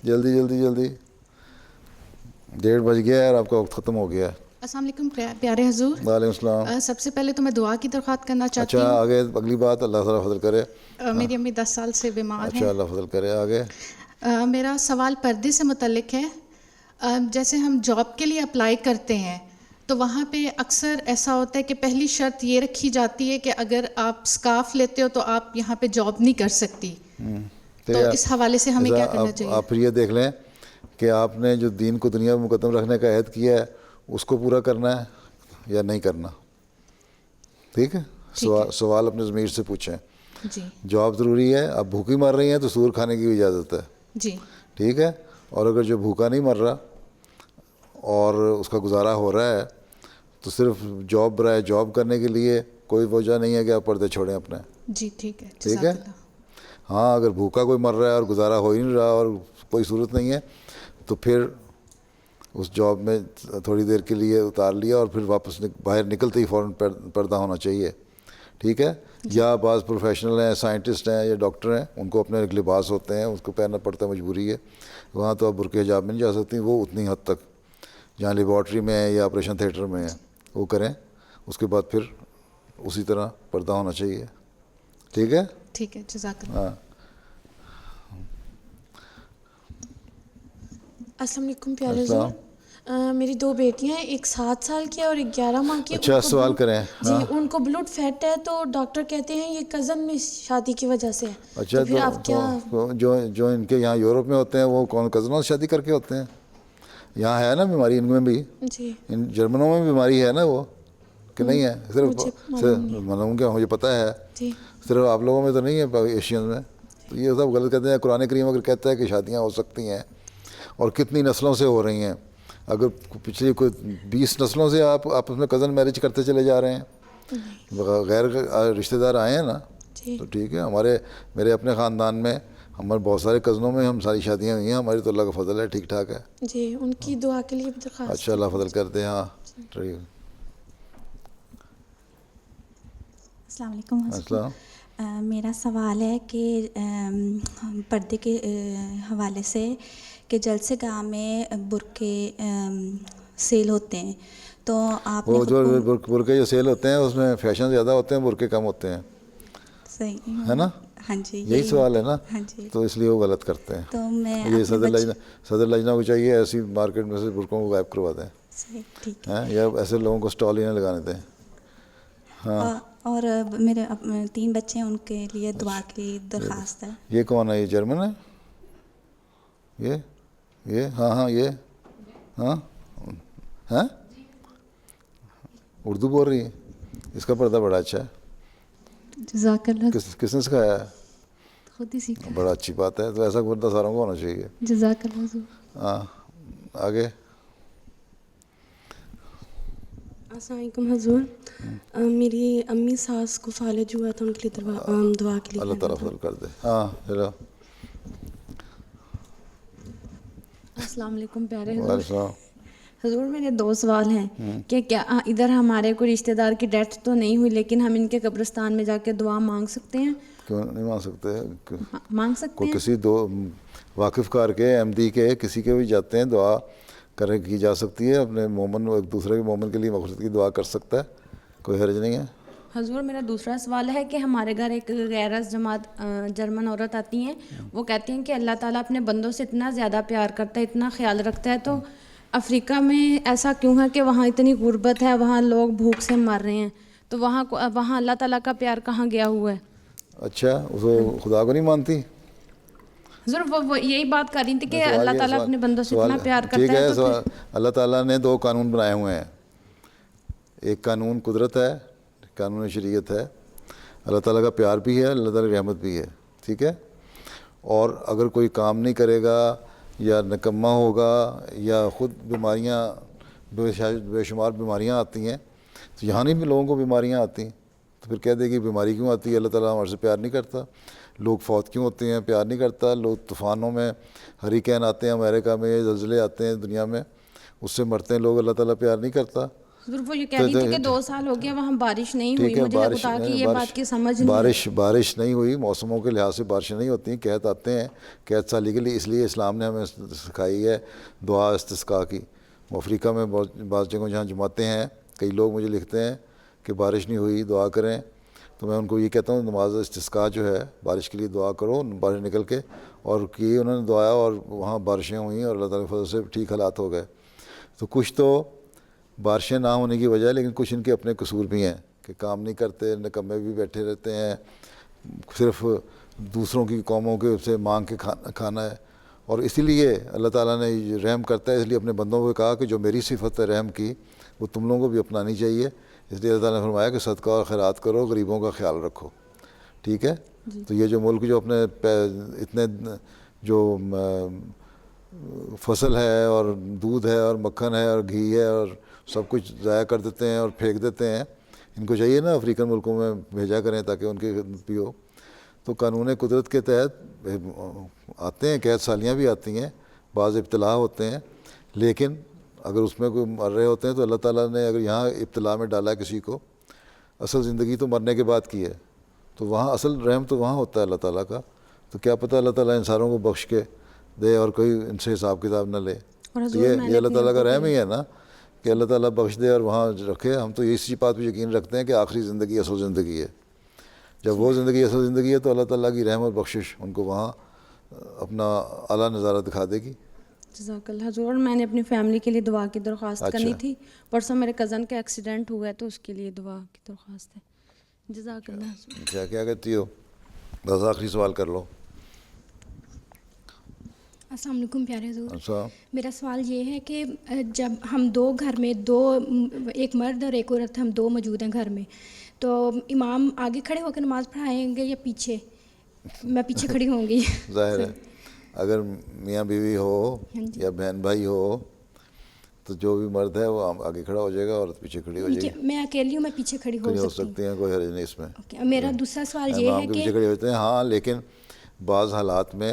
جلدی 1:30 بج گیا ہے اور آپ کا وقت ختم ہو گیا ہے. السلام علیکم پیارے حضور. وعلیکم السلام. سب سے پہلے تو میں دعا کی درخواست کرنا چاہتی ہوں. اچھا آگے اگلی بات، اللہ تعالیٰ فضل کرے. میری امی 10 سال سے بیمار ہیں. اچھا اللہ فضل کرے. آگے میرا سوال پردے سے متعلق ہے. جیسے ہم جاب کے لیے اپلائی کرتے ہیں تو وہاں پہ اکثر ایسا ہوتا ہے کہ پہلی شرط یہ رکھی جاتی ہے کہ اگر آپ اسکارف لیتے ہو تو آپ یہاں پہ جاب نہیں کر سکتی. تو اس حوالے سے ہمیں کیا کرنا چاہیے؟ آپ پھر یہ دیکھ لیں کہ آپ نے جو دین کو دنیا میں مقدم رکھنے کا عہد کیا ہے اس کو پورا کرنا ہے یا نہیں کرنا. ٹھیک ہے, سوال اپنے ضمیر سے پوچھیں. جی. جواب ضروری ہے. آپ بھوکی مر رہی ہیں تو سور کھانے کی اجازت ہے. جی. ٹھیک ہے. اور اگر جو بھوکا نہیں مر رہا اور اس کا گزارا ہو رہا ہے تو صرف جاب برائے جاب کرنے کے لیے کوئی وجہ نہیں ہے کہ آپ پردے چھوڑیں اپنے. جی ٹھیک ہے. ٹھیک ہے. ہاں اگر بھوکا کوئی مر رہا ہے اور گزارا ہو ہی نہیں رہا اور کوئی صورت نہیں ہے تو پھر اس جاب میں تھوڑی دیر کے لیے اتار لیا اور پھر واپس باہر نکلتے ہی فوراً پردہ ہونا چاہیے. ٹھیک ہے. یا بعض پروفیشنل ہیں, سائنٹسٹ ہیں یا ڈاکٹر ہیں, ان کو اپنے لباس ہوتے ہیں, اس کو پہننا پڑتا ہے, مجبوری ہے. وہاں تو آپ برقع حجاب میں نہیں جا سکتی. وہ اتنی حد تک جہاں لیبارٹری میں ہے یا آپریشن تھیٹر میں ہے وہ کریں. اس کے بعد پھر اسی طرح پردہ ہونا چاہیے. ٹھیک ہے. ٹھیک ہے. جزاک اللہ. ہاں. السلام علیکم پیارے حضور. میری 2 بیٹیاں ہیں, ایک 7 سال کی ہے اور ایک 11 ماہ کی. اچھا سوال کریں. جی ان کو بلڈ فیٹ ہے تو ڈاکٹر کہتے ہیں یہ کزن میں شادی کی وجہ سے ہے. اچھا تو پھر آپ کیا جو ان کے یہاں یورپ میں ہوتے ہیں وہ کون کزنوں سے شادی کر کے ہوتے ہیں؟ یہاں ہے نا بیماری ان میں بھی. جی. ان جرمنوں میں بیماری ہے نا وہ کہ نہیں ہے؟ صرف معلوم کیا مجھے پتہ ہے. جی. صرف آپ لوگوں میں تو نہیں ہے ایشین میں. تو یہ سب غلط کہتے ہیں. قرآن کریم اگر کہتا ہے کہ شادیاں ہو سکتی ہیں اور کتنی نسلوں سے ہو رہی ہیں, اگر پچھلی کوئی 20 نسلوں سے آپ آپس میں کزن میرج کرتے چلے جا رہے ہیں, غیر رشتہ دار آئے ہیں نا, تو ٹھیک ہے. میرے اپنے خاندان میں ہمارے بہت سارے کزنوں میں ہم ساری شادیاں ہوئی ہیں. ہماری تو اللہ کا فضل ہے, ٹھیک ٹھاک ہے. جی ان کی دعا کے لیے درخواست. اچھا اللہ فضل کرتے ہیں. ہاں ٹھیک. السلام علیکم. السلام. میرا سوال ہے کہ پردے کے حوالے سے کہ جلسے گاہ میں برقعے سیل ہوتے ہیں تو آپ وہ جو برقعے جو سیل ہوتے ہیں اس میں فیشن زیادہ ہوتے ہیں, برقعے کم ہوتے ہیں. صحیح ہے نا. ہاں جی یہی سوال ہے نا. ہاں جی. تو اس لیے وہ غلط کرتے ہیں. تو میں یہ صدر لجنہ کو چاہیے ایسی مارکیٹ میں سے برقعوں کو غائب کروا دیں. ٹھیک ہے. یا ایسے لوگوں کو اسٹال ہی نہ لگانے دیں. ہاں. اور میرے 3 بچے ہیں, ان کے لیے دعا کی درخواست ہے. یہ کون ہے؟ یہ جرمن ہے یہ ہاں یہ ہاں ہیں اردو بول رہی ہے. اس کا پردہ بڑا اچھا ہے. جزاک اللہ. کس نے سکھایا ہے؟ خود ہی سیکھا. بڑا اچھی بات ہے. تو ایسا پردہ ساروں کو ہونا چاہیے. جزاک اللہ. ہاں آگے. السلام علیکم حضور. میری امی ساس کو فالج ہوا تھا, ان کے لیے دعا کے لیے. اللہ تعالیٰ فضل کر دے. ہاں چلو. السلام علیکم پیارے حضور. حضور میرے 2 سوال ہیں کہ کیا ادھر ہمارے کوئی رشتہ دار کی ڈیتھ تو نہیں ہوئی لیکن ہم ان کے قبرستان میں جا کے دعا مانگ سکتے ہیں؟ کیوں نہیں مانگ سکتے؟ مانگ سکتے ہیں. کسی واقف کار کے احمدی کے کسی کے بھی جاتے ہیں, دعا کی جا سکتی ہے. اپنے مومن ایک دوسرے کے مومن کے لیے مغفرت کی دعا کر سکتا ہے, کوئی حرج نہیں ہے. حضور میرا دوسرا سوال ہے کہ ہمارے گھر ایک غیرت جماعت جرمن عورت آتی ہیں, وہ کہتی ہیں کہ اللہ تعالیٰ اپنے بندوں سے اتنا زیادہ پیار کرتا ہے, اتنا خیال رکھتا ہے, تو افریقہ میں ایسا کیوں ہے کہ وہاں اتنی غربت ہے, وہاں لوگ بھوک سے مر رہے ہیں, تو وہاں اللہ تعالیٰ کا پیار کہاں گیا ہوا ہے؟ اچھا وہ خدا کو نہیں مانتی؟ حضور وہ یہی بات کر رہی تھی کہ اللہ تعالیٰ اپنے بندوں سے اتنا پیار کرتا ہے. ٹھیک ہے. اللہ تعالیٰ نے 2 قانون بنائے ہوئے ہیں. ایک قانون قدرت ہے, قانون شریعت ہے. اللہ تعالیٰ کا پیار بھی ہے, اللہ تعالیٰ کی رحمت بھی ہے. ٹھیک ہے. اور اگر کوئی کام نہیں کرے گا یا نکمہ ہوگا یا خود بیماریاں بے شمار بیماریاں آتی ہیں, تو یہاں نہیں بھی لوگوں کو بیماریاں آتی ہیں, تو پھر کہہ دے گی بیماری کیوں آتی ہے, اللہ تعالیٰ ہمارے سے پیار نہیں کرتا. لوگ فوت کیوں ہوتے ہیں, پیار نہیں کرتا. لوگ طوفانوں میں ہریکین آتے ہیں, امریکہ میں زلزلے آتے ہیں دنیا میں, اس سے مرتے ہیں لوگ, اللہ تعالیٰ پیار نہیں کرتا. وہ یہ کہہ رہی تھی کہ 2 سال ہو گیا وہاں بارش نہیں ہوئی. مجھے بتا کہ یہ بات کی سمجھ نہیں. بارش نہیں ہوئی, موسموں کے لحاظ سے بارشیں نہیں ہوتی. قحط آتے ہیں قحط سالی کے لیے, اس لیے اسلام نے ہمیں سکھائی ہے دعا استسقاء کی. افریقہ میں بعض جگہوں جہاں جماعتیں ہیں, کئی لوگ مجھے لکھتے ہیں کہ بارش نہیں ہوئی دعا کریں, تو میں ان کو یہ کہتا ہوں نماز استسقاء جو ہے بارش کے لیے دعا کرو. بارش نکل کے اور کی انہوں نے دعایا اور وہاں بارشیں ہوئیں اور اللہ تعالیٰ کے فضل سے ٹھیک حالات ہو گئے. تو کچھ تو بارشیں نہ ہونے کی وجہ ہے, لیکن کچھ ان کے اپنے قصور بھی ہیں کہ کام نہیں کرتے, نکمے بھی بیٹھے رہتے ہیں, صرف دوسروں کی قوموں کے سے مانگ کے کھانا ہے. اور اسی لیے اللہ تعالیٰ نے رحم کرتا ہے, اس لیے اپنے بندوں کو کہا کہ جو میری صفت ہے رحم کی وہ تم لوگوں کو بھی اپنانی چاہیے. اس لیے اللہ تعالیٰ نے فرمایا کہ صدقہ اور خیرات کرو, غریبوں کا خیال رکھو. ٹھیک ہے. تو یہ جو ملک جو اپنے اتنے جو فصل ہے اور دودھ ہے اور مکھن ہے اور گھی ہے اور سب کچھ ضائع کر دیتے ہیں اور پھینک دیتے ہیں, ان کو چاہیے نا افریقن ملکوں میں بھیجا کریں تاکہ ان کی خدمت بھی ہو. تو قانون قدرت کے تحت آتے ہیں, قید سالیاں بھی آتی ہیں, بعض ابتلا ہوتے ہیں, لیکن اگر اس میں کوئی مر رہے ہوتے ہیں تو اللہ تعالیٰ نے اگر یہاں ابتلا میں ڈالا کسی کو, اصل زندگی تو مرنے کے بعد کی ہے, تو وہاں اصل رحم تو وہاں ہوتا ہے اللہ تعالیٰ کا. تو کیا پتہ اللہ تعالیٰ انسانوں کو بخش کے دے اور کوئی ان سے حساب کتاب نہ لے. تو یہ اللہ تعالیٰ کا رحم ہی ہے نا کہ اللہ تعالیٰ بخش دے اور وہاں رکھے. ہم تو اسی بات پہ یقین رکھتے ہیں کہ آخری زندگی اصل زندگی ہے. جب وہ زندگی اصل زندگی ہے تو اللہ تعالیٰ کی رحم اور بخشش ان کو وہاں اپنا اعلیٰ نظارہ دکھا دے گی. جزاک اللہ حضور. میں نے اپنی فیملی کے لیے دعا کی درخواست کرنی تھی. پرسوں میرے کزن کا ایکسیڈنٹ ہوا ہے تو اس کے لیے دعا کی درخواست ہے. جزاک اللہ حضور. اچھا, کیا کہتی ہو؟ بس آخری سوال کر لو. السلام علیکم پیارے حضور. اچھا, میرا سوال یہ ہے کہ جب ہم دو گھر میں ایک مرد اور ایک عورت ہم دو موجود ہیں گھر میں, تو امام آگے کھڑے ہو کے نماز پڑھائیں گے یا پیچھے؟ میں پیچھے کھڑی ہوں گی. ظاہر ہے اگر میاں بیوی ہو یا بہن بھائی ہو تو جو بھی مرد ہے وہ آگے کھڑا ہو جائے گا, عورت پیچھے کھڑی ہو جائے گی. میں اکیلی ہوں, میں پیچھے کھڑی ہو سکتی ہیں, کوئی حرج نہیں اس میں. میرا دوسرا سوال یہ ہے کہ پیچھے کھڑے ہوتے ہیں ہاں, لیکن بعض حالات میں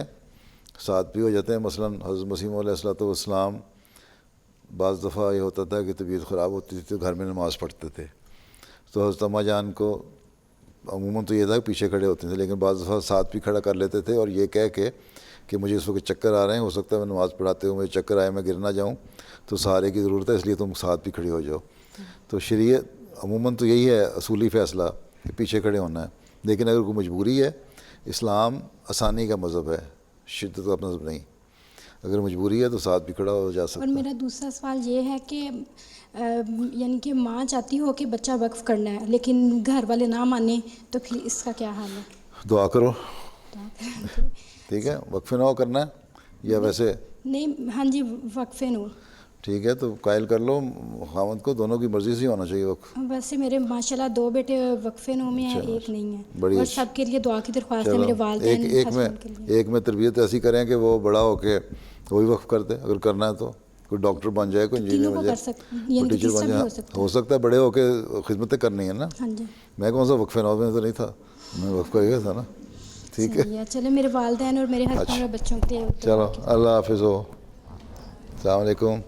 ساتھ بھی ہو جاتے ہیں. مثلا حضرت مسیح علیہ الصلوۃ والسلام بعض دفعہ یہ ہوتا تھا کہ طبیعت خراب ہوتی تھی تو گھر میں نماز پڑھتے تھے, تو حضرت اماں جان کو عموماً تو یہ تھا کہ پیچھے کھڑے ہوتے تھے, لیکن بعض دفعہ ساتھ بھی کھڑا کر لیتے تھے اور یہ کہہ کے کہ مجھے اس وقت چکر آ رہے ہیں, ہو سکتا ہے میں نماز پڑھاتے ہوئے مجھے چکر آئے, میں گر نہ جاؤں, تو سہارے کی ضرورت ہے, اس لیے تم ساتھ بھی کھڑی ہو جاؤ. تو شریعت عموماً تو یہی ہے اصولی فیصلہ کہ پیچھے کھڑے ہونا ہے. لیکن اگر کوئی مجبوری ہے, اسلام آسانی کا مذہب ہے, شدت کا مذہب نہیں. اگر مجبوری ہے تو ساتھ بھی کھڑا ہو جا سکتا ہے. اور میرا دوسرا سوال یہ ہے کہ یعنی کہ ماں چاہتی ہو کہ بچہ وقف کرنا ہے لیکن گھر والے نہ مانیں, تو پھر اس کا کیا حال ہے؟ دعا کرو. ٹھیک ہے, وقفے نہ ہو کرنا ہے یا ویسے نہیں؟ ہاں جی, وقفے نو. ٹھیک ہے, تو قائل کر لو خاوند کو, دونوں کی مرضی سے ہونا چاہیے وقف. ویسے میرے ماشاءاللہ 2 بیٹے وقفے نو میں ہیں, ایک نہیں ہے, اور سب کے لیے دعا کی درخواست ہے. میرے والدین ایک میں تربیت ایسی کریں کہ وہ بڑا ہو کے وہی وقف کر دے, اگر کرنا ہے تو کوئی ڈاکٹر بن جائے, کوئی انجینئر بن جائے, کوئی ٹیچر بن جائے. ہو سکتا ہے بڑے ہو کے خدمتیں کرنی ہے نا. میں کون سا وقفے نو میں تو نہیں تھا, میں وقف کر گیا تھا نا. ٹھیک ہے, چلے میرے والدین اور میرے ہسبینڈ اور بچوں کے. چلو اللہ حافظ ہو. السلام علیکم.